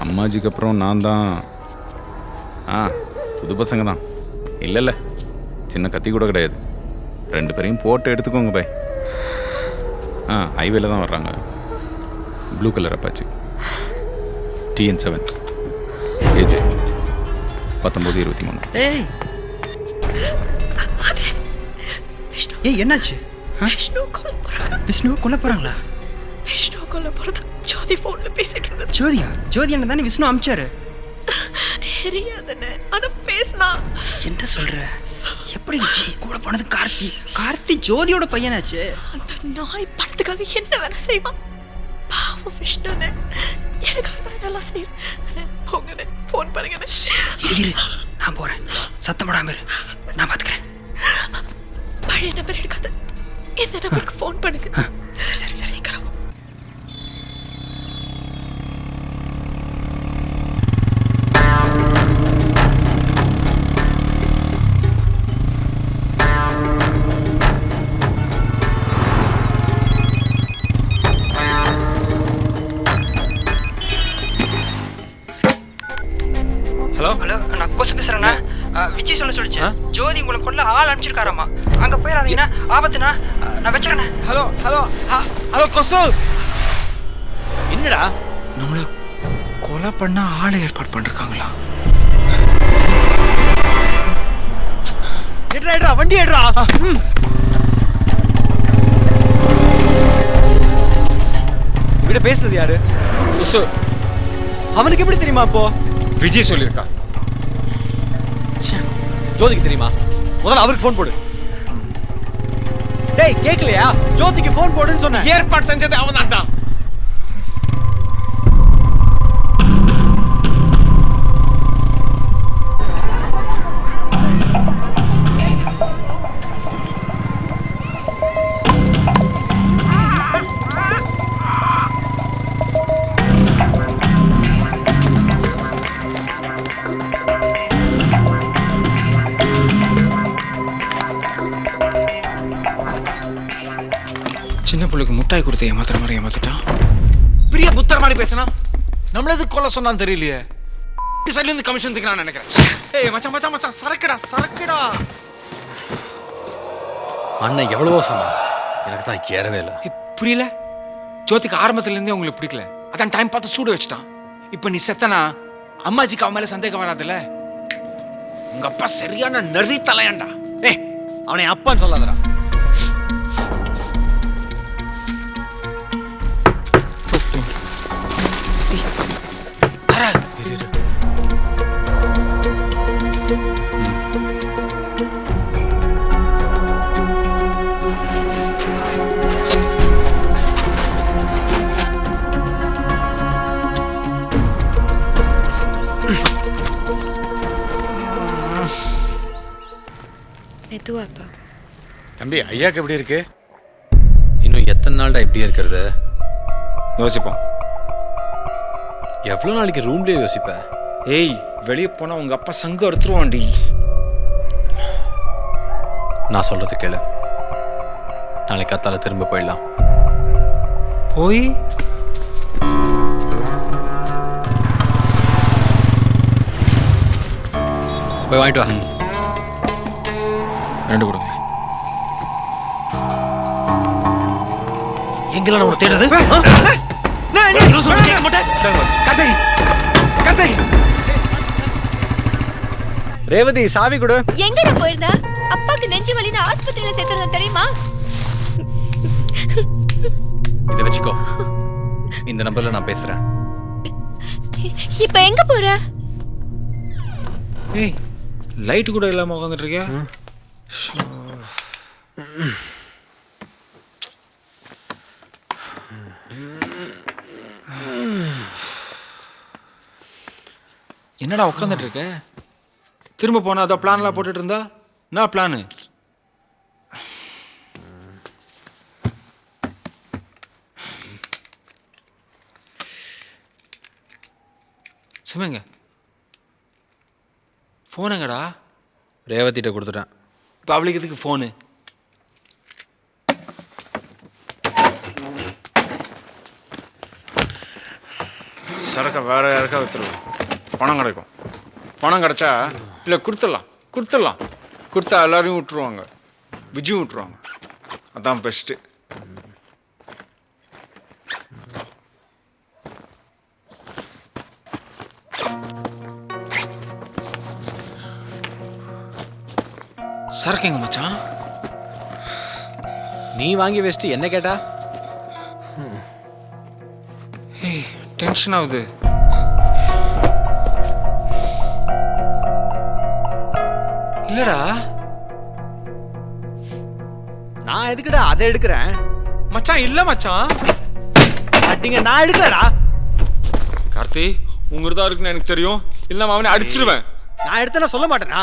அம்மாஜிக்கு அப்புறம் நான் தான். புது பசங்க தான். இல்லை சின்ன கத்தி கூட கிடையாது. 2 பேரையும் போட்டு எடுத்துக்கோங்க பாய். ஹைவேல தான் வர்றாங்க. Blue colour Apache. TN7 age 19-23. ஏய் என்னாச்சு? விஷ்ணு கொல்ல போறாங்களா? விஷ்ணு கொல்ல போறதா ஜோதி போன்ல பேசிட்டு இருந்தது. ஜோதி அண்ணன் தானே விஷ்ணு அமிச்சாரு. தெரியாதுன்னு ஆனா பேசினா. என்ன சொல்ற? எப்படி விஜி கூட போனது? கார்த்தி ஜோதியோட பையனாச்சு. அந்த நாய் பணத்துக்காக என்ன வேலை செய்வான்? பாவம் விஷ்ணுன்னு எனக்காக தான் இதெல்லாம் செய்யறேன். போங்கண்ணே, ஃபோன் பண்ணுங்கண்ணே. இரு நான் போறேன். சத்தம் போடாம இரு, நான் பாத்துக்கிறேன். பழைய நம்பர் எடுக்காத, இந்த நம்பருக்கு ஃபோன் பண்ணுங்க. சரி சீக்கிரம். ஹலோ, நான் கோசு பேசுறேண்ணா. விஜய் சொல்லிச்சு ஜோதி உங்களை கொல்ல ஆள் அனுப்பிச்சிருக்காராமா. அங்க போயிடாதீங்கன்னா ஆபத்துண்ணா. நான் வச்சுறேண்ணே. ஹலோ கொசு. என்னடா நம்மள கொலை பண்ண ஆளை ஏற்பாடு பண்ணிருக்காங்களா? ஏட்ரா வண்டி ஏட்ரா. இவட பேசுறது யாரு? கொசு. அவனுக்கு எப்படி தெரியுமா? அப்போ விஜய் சொல்லியிருக்கா. ஜோதிக்கு தெரியுமா? முதல்ல அவருக்கு ஃபோன் போடு. டேய் கேக்கலையா? ஜோதிக்கு ஃபோன் போடுன்னு சொன்னேன். ஏற்பாடு செஞ்சது அவன் தான். சின்ன பிள்ளைக்கு முட்டாய் கொடுத்து ஏமாத்துற மாதிரி ஏமாத்திட்டான். பெரிய புத்தர் மாதிரி பேசினா நம்மள எதுக்கு கொல்ல சொன்னான்னு தெரியலையே. சைட்ல இருந்து கமிஷன் திக்கிறான்னு நினைக்கிறேன். ஏய் மச்சான் மச்சான் மச்சான் சரக்குடா சரக்குடா. அண்ணன் எவ்வளவோ சொன்னா, எனக்கு தான் ஏறவே இல்லை. புரியல? ஜோதிக்கு ஆரம்பத்துல இருந்தே உங்களுக்கு பிடிக்கல, அதான் டைம் பார்த்து சூடு வச்சுட்டான். இப்ப நீ செத்தனா அம்மாஜிக்கு அவன் மேல சந்தேகம் வராதுல்ல? உங்க அப்பா சரியான நெறி தலையாண்டா. ஏய் அவனை அப்பான்னு சொல்லாதடா. மெதுவாப்பா. தம்பி ஐயாக்கு எப்படி இருக்கு? இன்னும் எத்தனை நாள்டா இப்படியே இருக்கிறது? யோசிப்போம். எவ்வளோ நாளைக்கு ரூம்லயே யோசிப்ப? ஏய் வெளியே போனா உங்க அப்பா சங்கு அறுத்துருவான்டி. நான் சொல்றது கேளு. நாளைக்கு காத்தால திரும்ப போயிடலாம். போய் போய் வாங்கிட்டு வா. ரெண்டு கொடுங்க. எங்கெல்லாம் நம்ம தேடுறது? ரேவதி சாவி கொடு. எங்கடா போயிருந்த? அப்பாக்கு நெஞ்சு வலின்னு ஆஸ்பத்திரியில சேர்த்துறது தெரியுமா? இதை வச்சுக்கோ. இந்த நம்பர்ல நான் பேசுறேன். இப்ப எங்க போற? ஏய் லைட் கூட இல்லாம உட்காந்துட்டு இருக்கியா? என்னடா உட்காந்துட்டு இருக்க? திரும்ப போனா அதோ பிளான்லாம் போட்டுட்டு இருந்தா என்ன பிளானு? சுமங்க ஃபோன் எங்கடா? ரேவதிட்ட கொடுத்துட்டேன். இப்போ அவளுக்கு எதுக்கு ஃபோனு? சரக்கை வேற யாருக்கா வித்துருவோம், பணம் கிடைக்கும். பணம் கிடைச்சா இல்லை கொடுத்துடலாம். கொடுத்தா எல்லாரையும் விட்டுருவாங்க, விஜயும் விட்டுருவாங்க. அதான் பெஸ்ட்டு. சரக்கு எங்க மச்சான்? நீ வாங்கி வச்சுட்டு என்ன கேட்டா? ஏய் டென்ஷன் ஆகுது. இல்லடா நான் எதுக்குடா அதை எடுக்கிறேன்? மச்சான் இல்ல மச்சான். அடிங்க நான் எடுக்கலடா. கார்த்தி உங்கதான் இருக்குன்னு எனக்கு தெரியும். இல்ல அவனை அடிச்சிருவேன். நான் எடுத்தேன்னா சொல்ல மாட்டேனா?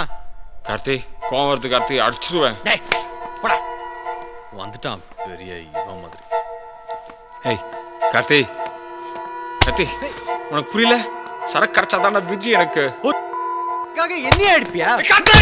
கார்த்தி கோவம் வருது கார்த்தி, அடிச்சிருவேன். டேய் போடா. வந்துட்டான் பெரிய இவன் மாதிரி. ஏய் கார்த்தி உனக்கு புரியல? சரக்கு கிடைச்சாதான விஜி எனக்கு. என்னையா அடிப்பியா? கார்த்தி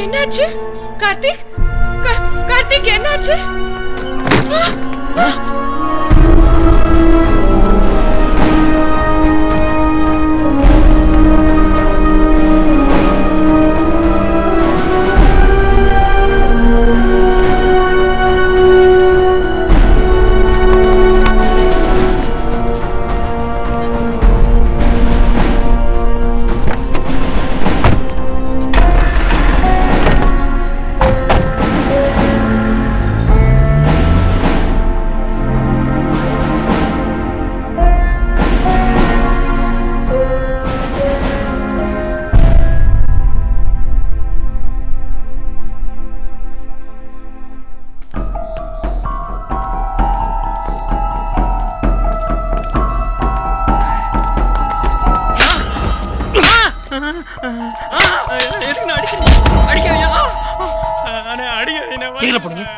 என்னாச்சு கார்த்திக்? கார்த்திக் என்னாச்சு?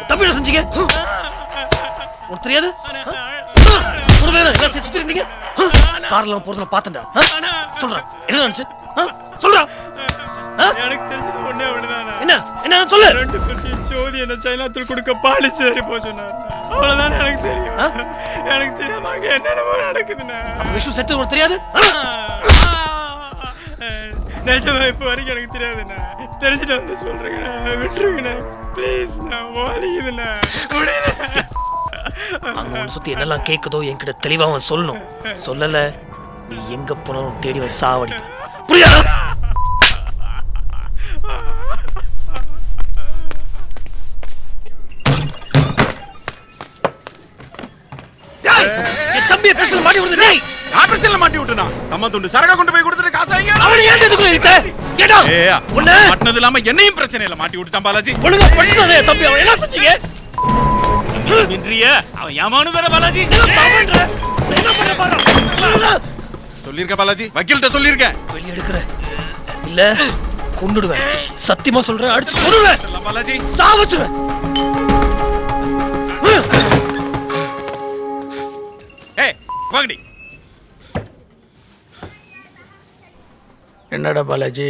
தம்பி என்ன செஞ்சீங்க? உனக்கு தெரியாது? சுத்தி இருந்தீங்க கார்ல போறதுல பாத்தண்டா. சொல்றேன் என்ன நினைச்சு சொல்றா. எனக்கு தெரிஞ்சது ஒண்ணே ஒண்ணுதானே. என்ன சொல்லு. 2 குட்டி ஜோதி என்ன சைனாத்துல கொடுக்க பாலிசேரி போ சொன்னார். அவ்வளவுதான் எனக்கு தெரியும். எனக்கு தெரியாம அங்க என்னென்னமோ நடக்குதுண்ணா. விஷ்ணு செத்து உனக்கு தெரியாது? நிஜமா இப்ப வரைக்கும் எனக்கு தெரியாதுண்ணா. தெரிஞ்சுட்டு வந்து சொல்றேங்கண்ணா. விட்டுருங்கண்ணா ப்ளீஸ். நான் ஓடிக்குதுண்ணா. அங்க உன்னை சுத்தி என்னெல்லாம் கேக்குதோ என்கிட்ட தெளிவா அவன் சொல்லணும். சொல்லல நீ எங்க போனாலும் தேடி வந்து சாவடி. புரியாதா? தம்பியை பிரச்சனை மாட்டி விடுது. நான் பிரச்சனை மாட்டி விட்டுனா தம்ம துண்டு சரக கொண்டு போய் கொடுத்துட்டு காசு வாங்க. அவன் ஏன் எதுக்கு இழுத்த? கேடா உன்ன மாட்டினது இல்லாம என்னையும் பிரச்சனையில மாட்டி விட்டுட்டான் பாலாஜி. ஒழுங்கா படிச்சானே தம்பி. அவன் என்ன செஞ்சீங்க? நின்றிய அவன் ஏமானு வேற பாலாஜி. என்ன பண்ண பாரு. சொல்லிருக்க பாலாஜி. வக்கீல்கிட்ட சொல்லிருக்கேன். வெளிய எடுக்கற இல்ல கொன்னுடுவேன். சத்தியமா சொல்றேன். அடிச்சு கொன்னுடுவேன் பாலாஜி. சாவச்சுடுவேன். ஏய் வாங்கடி. என்னடா பாலாஜி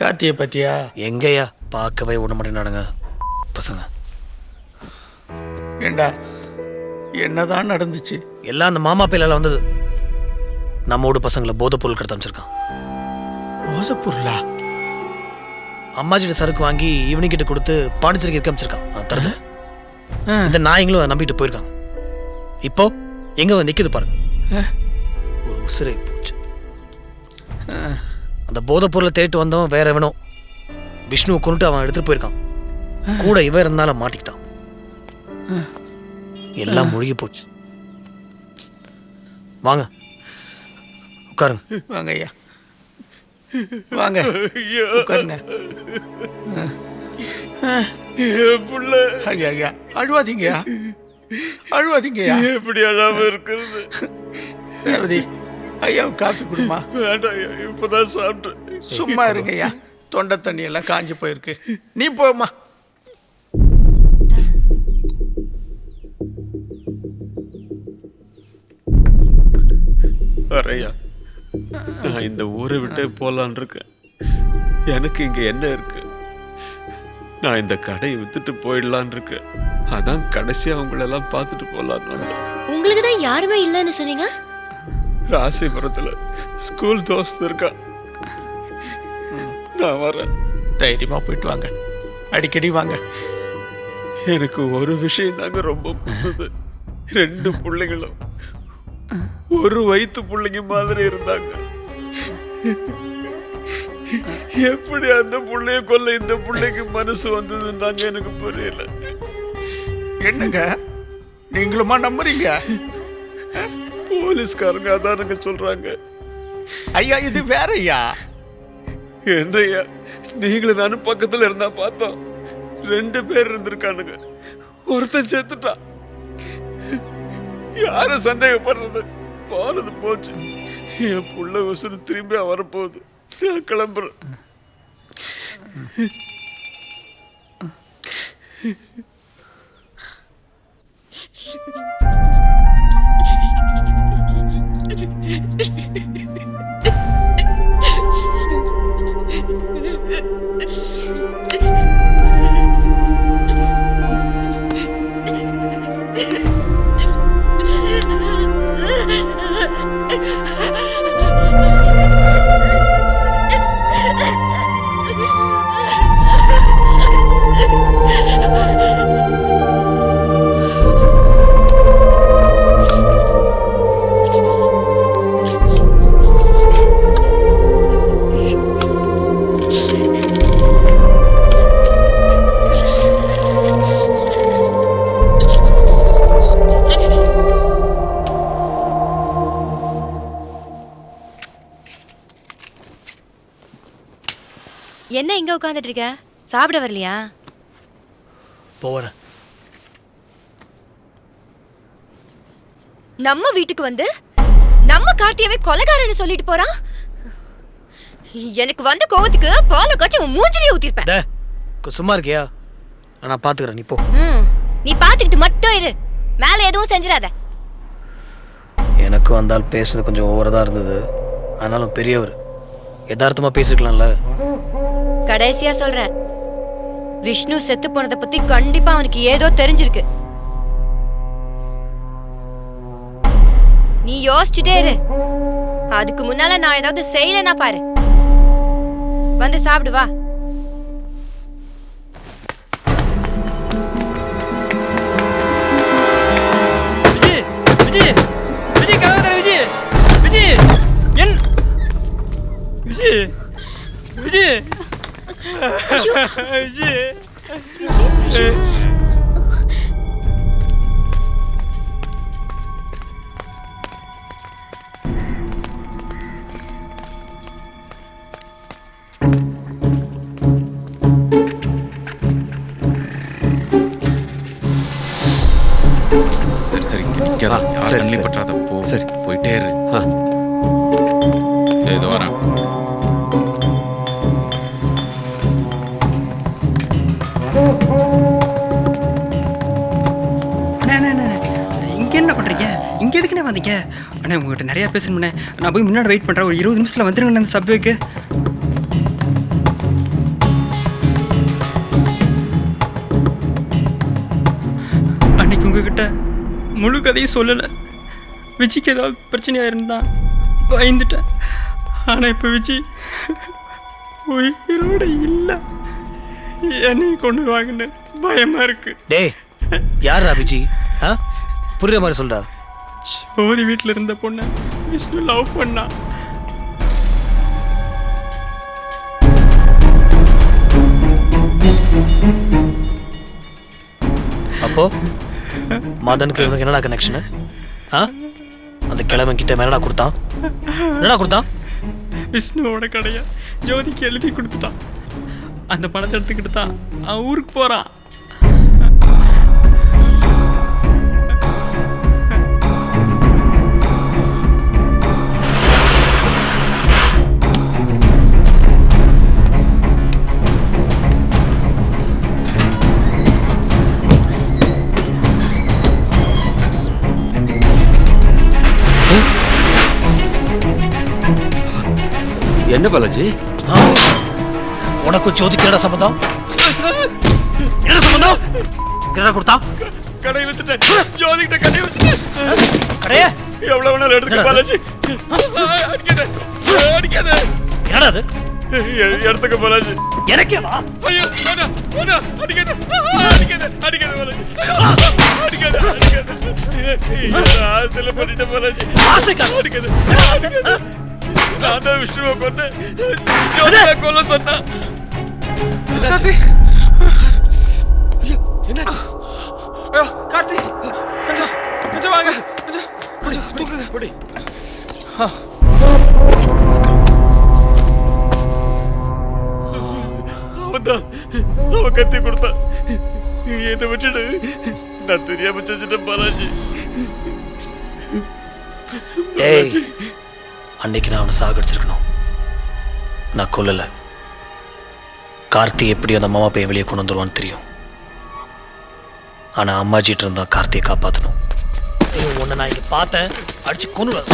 கார்த்தியை பத்தியா? எங்கயா பார்க்கவே விட மாட்டேன்னாடுங்க பசங்க. ஏண்டா என்னதான் நடந்துச்சு? எல்லாம் அந்த மாமா பேலால வந்தது. நம்ம ஊடு பசங்களை போதை பொருள் கடத்த அமைச்சிருக்கான். போதை பொருளா? அம்மாஜிட்ட சரக்கு வாங்கி ஈவினிங் கிட்ட கொடுத்து பாண்டிச்சேரிக்கு இருக்க அமைச்சிருக்கான். தருது இந்த நாயங்களும் நம்பிட்டு போயிருக்காங்க. இப்போ எங்க வந்து நிக்குது பாருங்க. ஒரு உசிரை போச்சு. அந்த போதை பொருளை தேட்டு வந்தவன் வேற எவனோ விஷ்ணுவை கொண்டுட்டு அவன் எடுத்துட்டு போயிருக்கான். கூட இவன் இருந்தாலும் மாட்டிக்கிட்டான். எல்லாம் முழுகி போச்சு. வாங்க உட்காருங்க. வாங்க ஐயா வாங்க உட்காருங்க. ஐயா ஐயா அழுவாதீங்கயா அழுவாதீங்கயா. எப்படி அழாம இருக்கிறது? ரேவதி ஐயா காஃபி குடுமா. வேண்டாம் ஐயா, இப்பதான் சாப்பிட்டேன். சும்மா இருங்க ஐயா. தொண்டை தண்ணி எல்லாம் காஞ்சு போயிருக்கு. நீ போமா. வரையா நான் இந்த ஊரை விட்டே போலான் இருக்கேன். எனக்கு இங்க என்ன இருக்கு? நான் இந்த கடையை வித்துட்டு போயிடலான் இருக்கேன். அதான் கடைசியா அவங்களெல்லாம் பார்த்துட்டு போலான்னு வந்தேன். உங்களுக்கு தான் யாருமே இல்லைன்னு சொன்னீங்க. ராசிபுரத்துல ஸ்கூல் தோஸ்து இருக்கா. நான் வரேன். தைரியமா போயிட்டு வாங்க. அடிக்கடி வாங்க. எனக்கு ஒரு விஷயம் தாங்க ரொம்ப பிடிச்சது. 2 பிள்ளைங்களும் ஒரு வயிற்று பிள்ளைங்க மாதிரி இருந்தாங்க. எப்படி அந்த பிள்ளைய கொல்ல இந்த பிள்ளைக்கு மனசு வந்ததுன்னாங்க எனக்கு புரியல. என்னங்க நீங்களுமா நம்புறீங்க? போலீஸ்காரங்க அதானுங்க சொல்றாங்க. ஐயா இது வேற ஐயா. என்னையா நீங்களும் நானும் பக்கத்துல இருந்தா பார்த்தோம். 2 பேர் இருந்திருக்கானுங்க. ஒருத்தன் செத்துட்டான். யார சந்தேகப்படுறது? போனது போச்சு. என் புள்ள உசுறு திரும்பி வரப்போகுது. நான் கிளம்புறேன். என்ன இங்க உட்காந்துட்டு இருக்க? சாப்பிட வரலையா? போறேன். நம்ம வீட்டுக்கு வந்து நம்ம கார்த்தியவே கொலைகாரன்னு சொல்லிட்டு போறான். எனக்கு வந்த கோவத்துக்கு பாலை காய்ச்சி உன் மூஞ்சிலே ஊத்திருப்பேன். சும்மா இருக்கியா? நான் பாத்துக்கிறேன், நீ போ. நீ பாத்துக்கிட்டு மட்டும் இரு, மேல எதுவும் செஞ்சிடாத. எனக்கும் வந்தால் பேசுறது கொஞ்சம் ஓவரா தான் இருந்தது. ஆனாலும் பெரியவர் யதார்த்தமா பேசிக்கலாம்ல. கடைசியா சொல்றேன், விஷ்ணு செத்து போனதை பத்தி கண்டிப்பா அவனுக்கு ஏதோ தெரிஞ்சிருக்கு. நீ யோசிச்சுட்டே இரு. அதுக்கு முன்னால நான் ஏதாவது செய்யலன்னா பாரு. வந்து சாப்பிடு வா. விஜய் விஜய் விஜய் கதவு தர. விஜய் விஜய் என் விஜய் விஜய் விஜய் சரி சரி நிக்காத. யார் கண்ணிலையும் பற்றாத. போ. சரி போயிட்டே இரு. ஏதோ வரேன். இங்க என்ன பண்றீங்க? இங்க எதுக்குண்ணே வந்தீங்க? அண்ணா உங்ககிட்ட நிறைய பேசணும்ண்ணே. நான் போய் முன்னாடி வெயிட் பண்றேன். ஒரு 20 நிமிஷத்துல வந்துருங்க அந்த சப்வேக்கு. அன்னைக்கு உங்ககிட்ட முழு கதையும் சொல்லலை. விஜய்க்கு ஏதாவது பிரச்சனையாக இருந்தா பயந்துட்டேன். ஆனால் இப்போ விஜய் உயிரோட இல்லை. என்னையும் கொண்டு வாங்கன்னு பயமா இருக்கு. டேய் யாரா விஜய்? புரியுற மாதிரி சொல்றா. ஜோதி வீட்டில் இருந்த பொண்ணை விஷ்ணு லவ் பண்ணா. அப்போ மதனுக்கு இவனுக்கு என்னடா கனெக்ஷனு? அந்த கிழமை கிட்ட என்னடா கொடுத்தான்? என்னடா கொடுத்தான்? விஷ்ணுவோட கடையை ஜோதிக்கு எழுதி கொடுத்துட்டான். அந்த பணத்தை எடுத்துக்கிட்டு தான் அவன் ஊருக்கு போறான். என்ன பாலாஜி? உனக்கு ஜோதிக்கு என்ன சம்பந்தம்? என்ன சம்பந்தம்? என்ன கொடுத்தா? கடை வித்துட்டேன். ஜோதி கிட்ட கடை வித்துட்டேன். கடையே எவ்வளவு வேணாலும் எடுத்துக்க பாலாஜி. அடிக்காத. என்னடா அது? எடுத்துக்க பாலாஜி. எனக்கே வா. ஐயோ வேணாம் வேணாம். அடிக்காத அடிக்காத அடிக்காத பாலாஜி. அடிக்காத அடிக்காத. ஆசையில பண்ணிட்ட பாலாஜி. ஆசைக்கா? அடிக்காத அடிக்காத. நான் தான் விஷ்ணுவை கொண்டேன். ஜோதியை கொல்ல சொன்னா. கார்த்தி என்னாச்சு? ஐயோ கார்த்தி கொஞ்சம் கொஞ்சம் வாங்க. கொஞ்சம் கொஞ்சம் தூக்குங்க. ஓடி. அவன் கத்தி கொடுத்தான். என்ன விட்டுடு. நான் தெரியாம செஞ்சுட்டேன் பாலாஜி. டேய் அன்னைக்கு நான் அவனை சாகடிச்சிருக்கணும். நான் கொல்லல. கார்த்தி எப்படி அந்த மாமா பையன் வெளியே கொண்டு வந்துருவான்னு தெரியும். ஆனா அம்மாஜிட்டு இருந்தா கார்த்தியை காப்பாத்தணும். உன்னை நான் இங்க பார்த்தேன், அடிச்சு கொன்னுவேன்.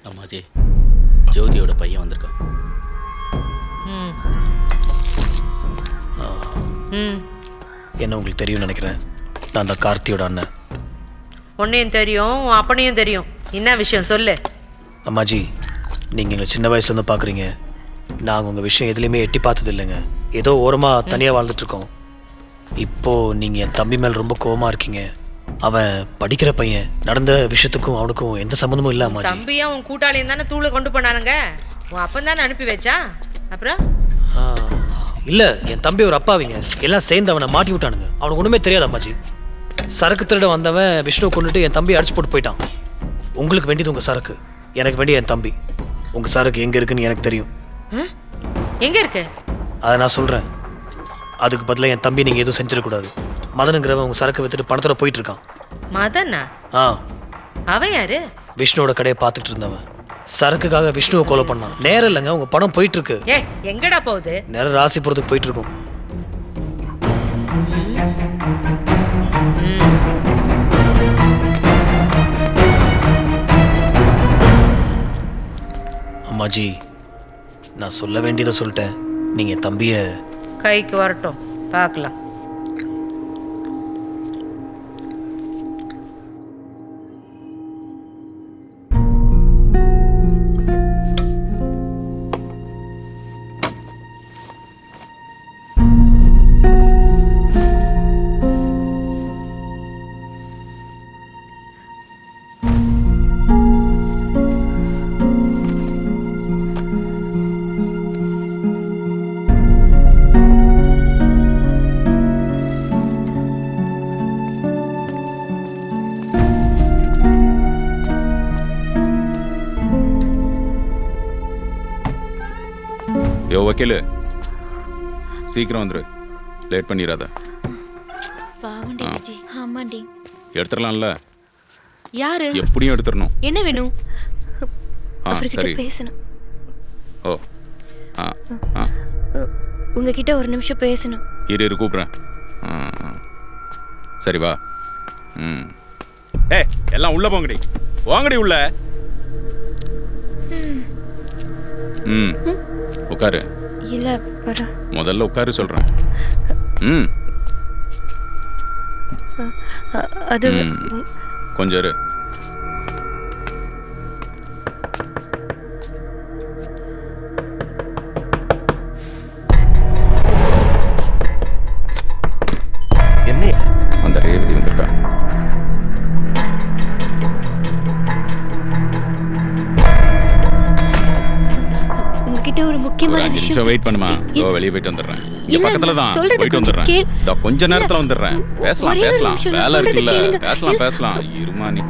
அம்மாஜி ஜோதியோட பையன் வந்திருக்கான். என்ன உங்களுக்கு தெரியும் நினைக்கிறேன். நான் அந்த கார்த்தியோட அண்ணன். உன்னையும் தெரியும், உன் அப்பனையும் தெரியும். என்ன விஷயம் சொல்லு. அம்மாஜி நீங்கள் எங்களை சின்ன வயசுலேருந்து பார்க்குறீங்க. நாங்கள் உங்கள் விஷயம் எதுலேயுமே எட்டி பார்த்தது இல்லைங்க. ஏதோ ஓரமாக தனியாக வாழ்ந்துட்டுருக்கோம். இப்போது நீங்கள் என் தம்பி மேலே ரொம்ப கோவமாக இருக்கீங்க. அவன் படிக்கிற பையன். நடந்த விஷயத்துக்கும் அவனுக்கும் எந்த சம்மந்தமும் இல்லை அம்மாஜி. தம்பியும் உன் கூட்டாளியும் தானே தூளை கொண்டு போனானுங்க. உன் அப்பன் தானே அனுப்பி வச்சா. அப்புறம் இல்ல என் தம்பி ஒரு அப்பாவிங்க எல்லாம் சேர்ந்து அவனை மாட்டி விட்டானுங்க. அவனுக்கு ஒண்ணுமே தெரியாது அம்மாஜி. சரக்கு திருட வந்தவன் விஷ்ணுவை கொண்டுட்டு என் தம்பி அடிச்சு போட்டு போயிட்டான். உங்களுக்கு வேண்டியது உங்க சரக்கு, எனக்கு வேண்டிய என் தம்பி. உங்க சரக்கு எங்க இருக்குன்னு எனக்கு தெரியும். எங்க இருக்கு? அதை நான் சொல்றேன். அதுக்கு பதிலாக என் தம்பி நீங்க எதுவும் செஞ்சிடக்கூடாது. மதனுங்கிறவன் உங்க சரக்கு வித்துட்டு பணத்தோட போயிட்டு இருக்கான். மதனா? அவன் யாரு? விஷ்ணுவோட கடையை பார்த்துட்டு இருந்தவன் சரக்குக்காக விஷ்ணுவை கொலை பண்ணான். நேரம் இல்லைங்க, உங்க பணம் போயிட்டு இருக்கு. எங்கடா போகுது? நேரம் ராசிபுரத்துக்கு போயிட்டு இருக்கும். அம்மாஜி, நான் சொல்ல வேண்டியதை சொல்லிட்டேன். நீங்க தம்பிய கைக்கு வரட்டும், பார்க்கலாம். வக்கீலு சீக்கிரம் வந்துரு, லேட் பண்ணிடாத. பாவண்டி விஜி. ஆமாண்டி. எடுத்துடலாம்ல? யாரு? எப்படியும் எடுத்துடணும். என்ன வேணும்? சரி பேசணும். ஓ உங்ககிட்ட ஒரு நிமிஷம் பேசணும். இரு கூப்பிட்றேன். சரி வா. எல்லாம் உள்ள போங்கடி, வாங்கடி உள்ள. உட்காரு. இல்ல முதல்ல உட்காரு சொல்றேன். அது கொஞ்சம் இரு. என்னையா அந்த ரேவதி வந்திருக்கா? உங்ககிட்ட ஒரு முக்கியமான விஷயம். வெயிட் பண்ணுமா, வெளியே போயிட்டு வந்துடுறேன். இங்க பக்கத்துல தான் போயிட்டு வந்துடுறேன். கொஞ்ச நேரத்துல வந்துடுறேன். பேசலாம் வேலை இருக்குல்ல, பேசலாம். இருமா நீ.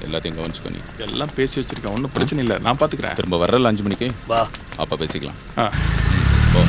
எல்லாத்தையும் கவனிச்சுக்கோ. நீ எல்லாம் பேசி வச்சிருக்கேன், ஒன்றும் பிரச்சனை இல்லை, நான் பார்த்துக்கிறேன். திரும்ப வர்றல 5 மணிக்கு வா, அப்போ பேசிக்கலாம். ஓ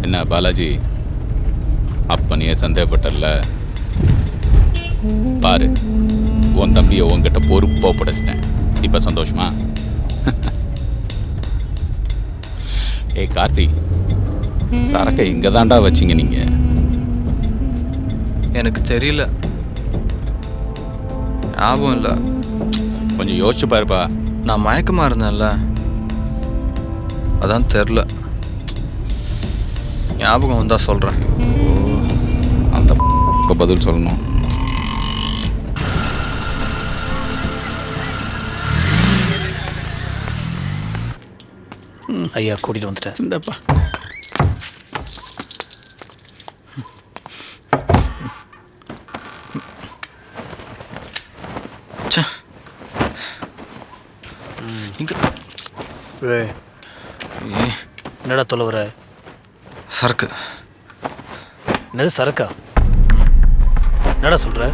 என்ன பாலாஜி, அப்ப நீ சந்தேகப்பட்டல்ல? பாரு, உன் தம்பியை உன்கிட்ட பொறுப்பா படைச்சிட்டேன். இப்ப சந்தோஷமா? ஏய் கார்த்தி, சரக்கை இங்க தாண்டா வச்சிங்க நீங்க? எனக்கு தெரியல, ஞாபகம் இல்லை. கொஞ்சம் யோசிச்சு பாருப்பா. நான் மயக்கமா இருந்தேன்ல, அதான் தெரில. ஞாபகம் வந்தா சொல்றேன். அந்த பதில் சொல்லணும். ஐயா கூட்டிட்டு வந்துட்டேன். இந்தப்பா. என்னடா தொலை வர? சரக்கு. என்னது சரக்கா? என்னடா சொல்ற?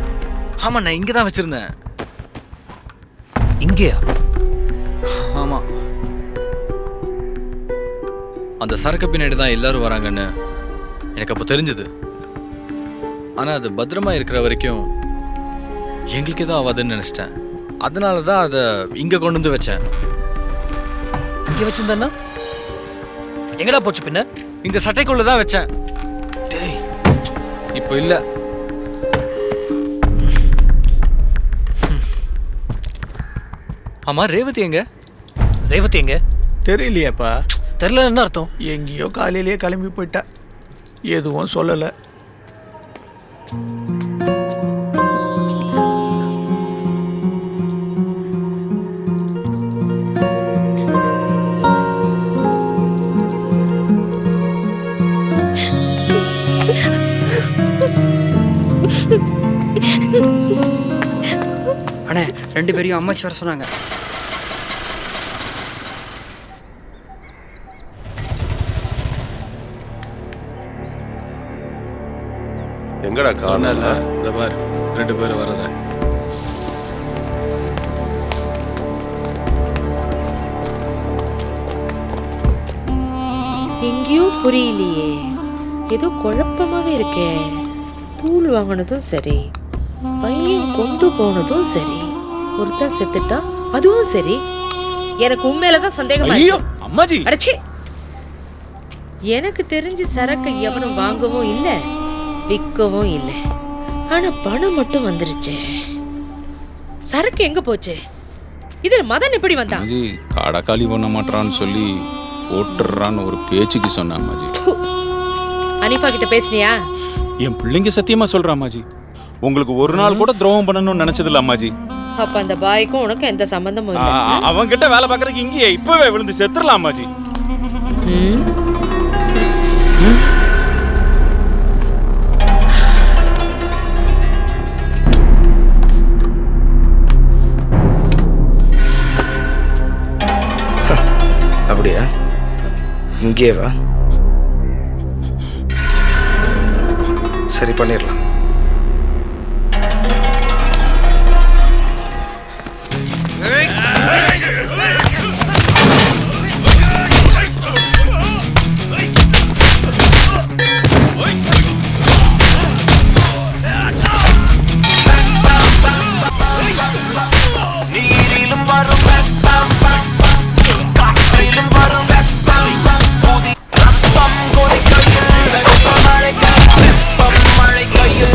ஆமா, நான் இங்க தான் வச்சிருந்தேன். இங்கேயா? ஆமா, அந்த சரக்கு பின்னாடி தான் எல்லாரும் வராங்கன்னு எனக்கு அப்போ தெரிஞ்சது. ஆனா அது பத்திரமா இருக்கிற வரைக்கும் எங்களுக்கு எதுவும் ஆகாதுன்னு நினைச்சிட்டேன். அதனால தான் அதை இங்க கொண்டு வந்து வச்சேன். இங்க வச்சிருந்தா எங்கடா போச்சு பின்ன? இந்த சட்டைக்குள்ள தான் வச்சேன். இப்போ இல்ல. ஆமா, ரேவதி எங்க? ரேவதி எங்க? தெரியலையேப்பா. தெரியல என்ன அர்த்தம்? எங்கேயோ காலையிலேயே கிளம்பி போயிட்டா, எதுவும் சொல்லலை. அண்ணே, 2 பேரையும் அம்மாச்சி வர சொன்னாங்க. எங்கடா காணல? இந்த பாரு, 2 பேர் வரத. எங்கேயோ புரியலையே, ஏதோ குழப்பமாவே இருக்கே. தூள் வாங்கினதும் சரி, பையன் கொண்டு போனதும் சரி, ஒருத்தன் செத்துட்டா அதுவும் சரி. எனக்கு உண்மையிலதான் சந்தேகமா இருக்கு. அம்மாஜி, அடச்சே, எனக்கு தெரிஞ்சு சரக்கு எவனும் வாங்கவும் இல்ல, விற்கவும் இல்ல. ஆனா பணம் மட்டும் வந்துருச்சு. சரக்கு எங்க போச்சு? இதுல மதன் எப்படி வந்தான்? அம்மாஜி, காடை காலி பண்ண மாட்டான்னு சொல்லி போட்டுறான்னு ஒரு பேச்சுக்கு சொன்ன அம்மாஜி. அனிஃபா கிட்ட பேசுனியா? என் பிள்ளைங்க சத்தியமா சொல்றேன் அம்மாஜி, உங்களுக்கு ஒரு நாள் கூட துரோகம் பண்ணணும்னு நினைச்சது இல்ல அம்மாஜி. அப்ப அந்த பாய்க்கும் உனக்கு எந்த சம்பந்தமும் இல்ல. அவன் கிட்ட வேலை பார்க்கறதுக்கு இங்கேயே இப்பவே விழுந்து செத்துறலாம் அம்மாஜி. அப்படியா? இங்கே வா, சரி பண்ணிடலாம். நீரிலும் வரும் காற்றிலும் வரும் புதி ரத்தம் கொதிக்கையில் வெப்பம் மழை கையில்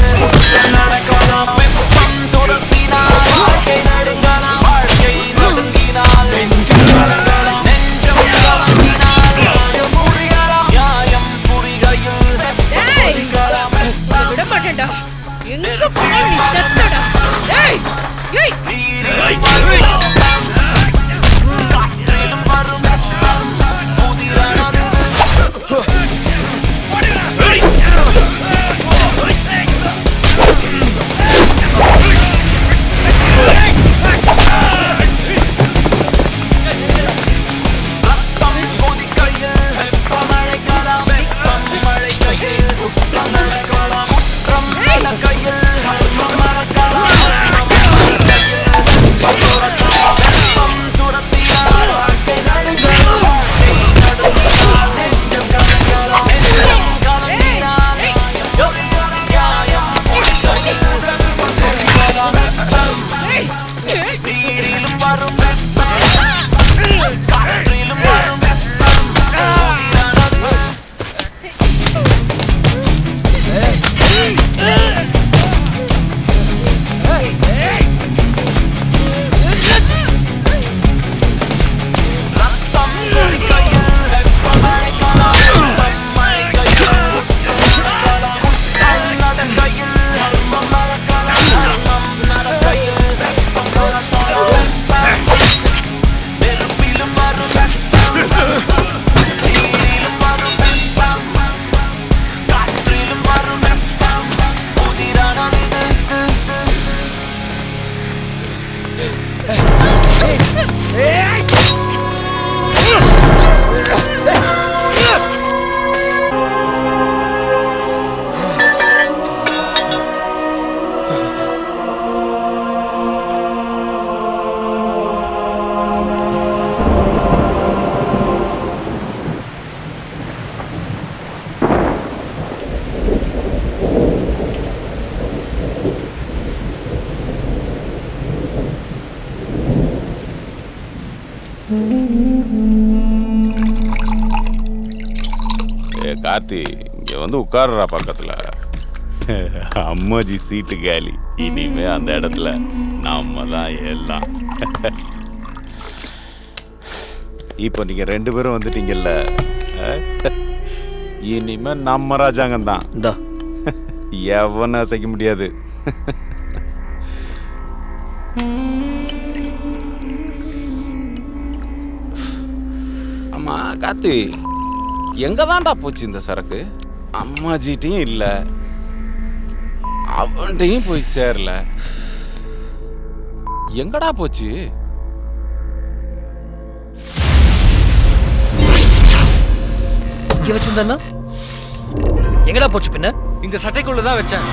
கார்த்தி இங்க வந்து உட்காருறா பக்கத்துல. அம்மாஜி சீட்டு காலி. இனிமே அந்த இடத்துல நாம தான் எல்லாம். இப்போ நீங்க 2 பேரும் வந்துட்டீங்கல்ல, இனிமே நம்ம ராஜாங்கம் தான். எவனும் அசைக்க முடியாது. அம்மா காத்து, எங்க தான்டா போச்சு இந்த சரக்கு? அம்மாஜிட்டையும் இல்ல, அவன்கிட்டையும் போய் சேரல. எங்கடா போச்சு? இங்க வச்சிருந்தா எங்கடா போச்சு? பின்ன இந்த சட்டைக்குள்ள தான் வச்சேன்.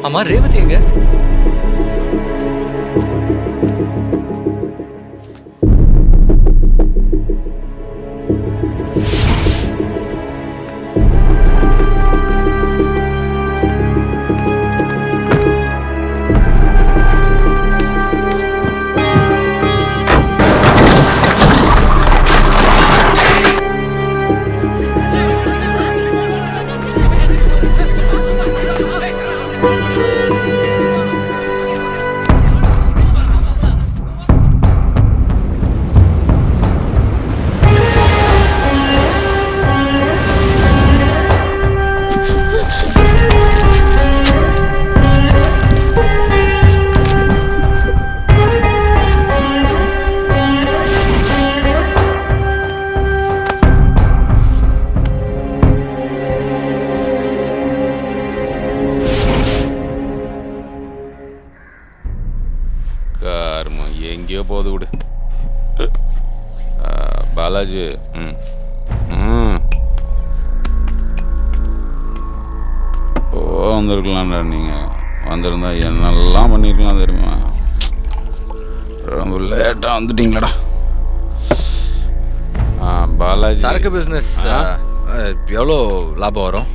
ஆமா, ரேவதி எங்க? எங்கேயோ போது விடு. பாலாஜி, வந்திருக்கலாம்டா. நீங்கள் வந்திருந்தா என்னெல்லாம் பண்ணிருக்கலாம் தெரியுமா? ரொம்ப லேட்டாக வந்துட்டீங்களாடா. பாலாஜி, சரக்கு பிஸ்னஸ் எவ்வளோ லாபம் வரும்?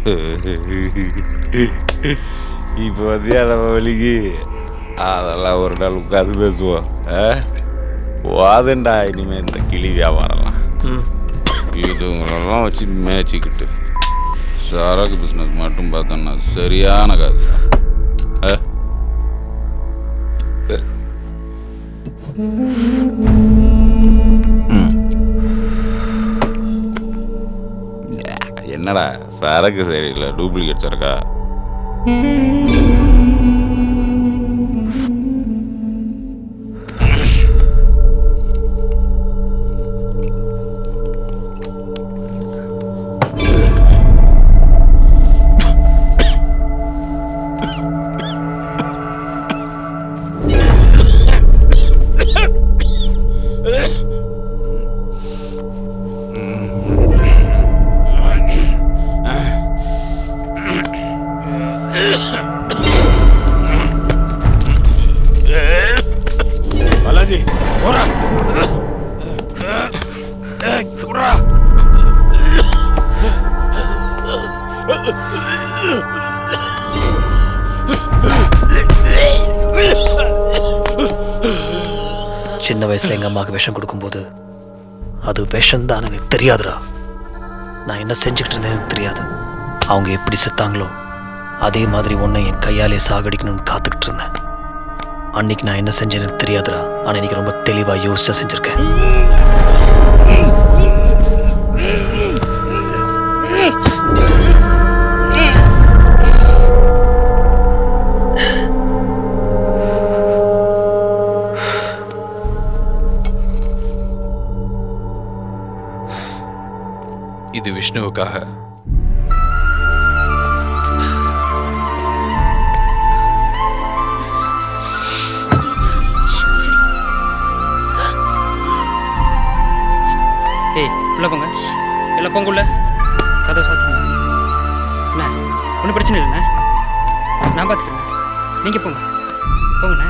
இப்போ வந்து நம்ம வலிக்கு அதெல்லாம் ஒரு நாள் உட்காந்து பேசுவோம். வாதுண்டா இனிமேல் இந்த கிளி வியாபாரம்லாம் இதுங்களெல்லாம் வச்சு மேய்ச்சிக்கிட்டு சரக்கு பிஸ்னஸ் மட்டும் பார்த்தோன்னா சரியான காது. என்னடா சரக்கு சரியில்லை, டூப்ளிகேட் சரக்கா? பாலாஜி, போறா. சுடுறா. சின்ன வயசுல எங்க அம்மாவுக்கு விஷம் கொடுக்கும்போது அது விஷம் தான் எனக்கு தெரியாதுடா. நான் என்ன செஞ்சுக்கிட்டு இருந்தேன் எனக்கு தெரியாது. அவங்க எப்படி செத்தாங்களோ அதே மாதிரி உன்னை என் கையாலே சாகடிக்கணும்னு காத்துக்கிட்டு இருந்தேன். அன்னைக்கு நான் என்ன செஞ்சேன்னு எனக்கு தெரியாதுடா. ஆனால் இன்னைக்கு ரொம்ப தெளிவாக யோசிச்சா செஞ்சுருக்கேன். இது விஷ்ணுவுக்காக. ஏய், உள்ள போங்க. எல்லாம் போங்க உள்ள. கதவை சாத்துங்க. அண்ணா, ஒன்றும் பிரச்சனை இல்லைண்ணா. நான் பார்த்துக்கிறேன். நீங்கள் போங்க. போங்கண்ணா.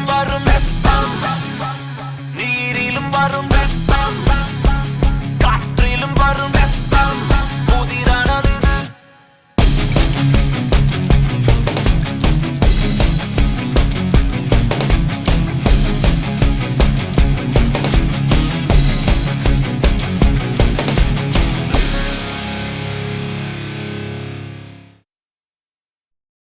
வருமே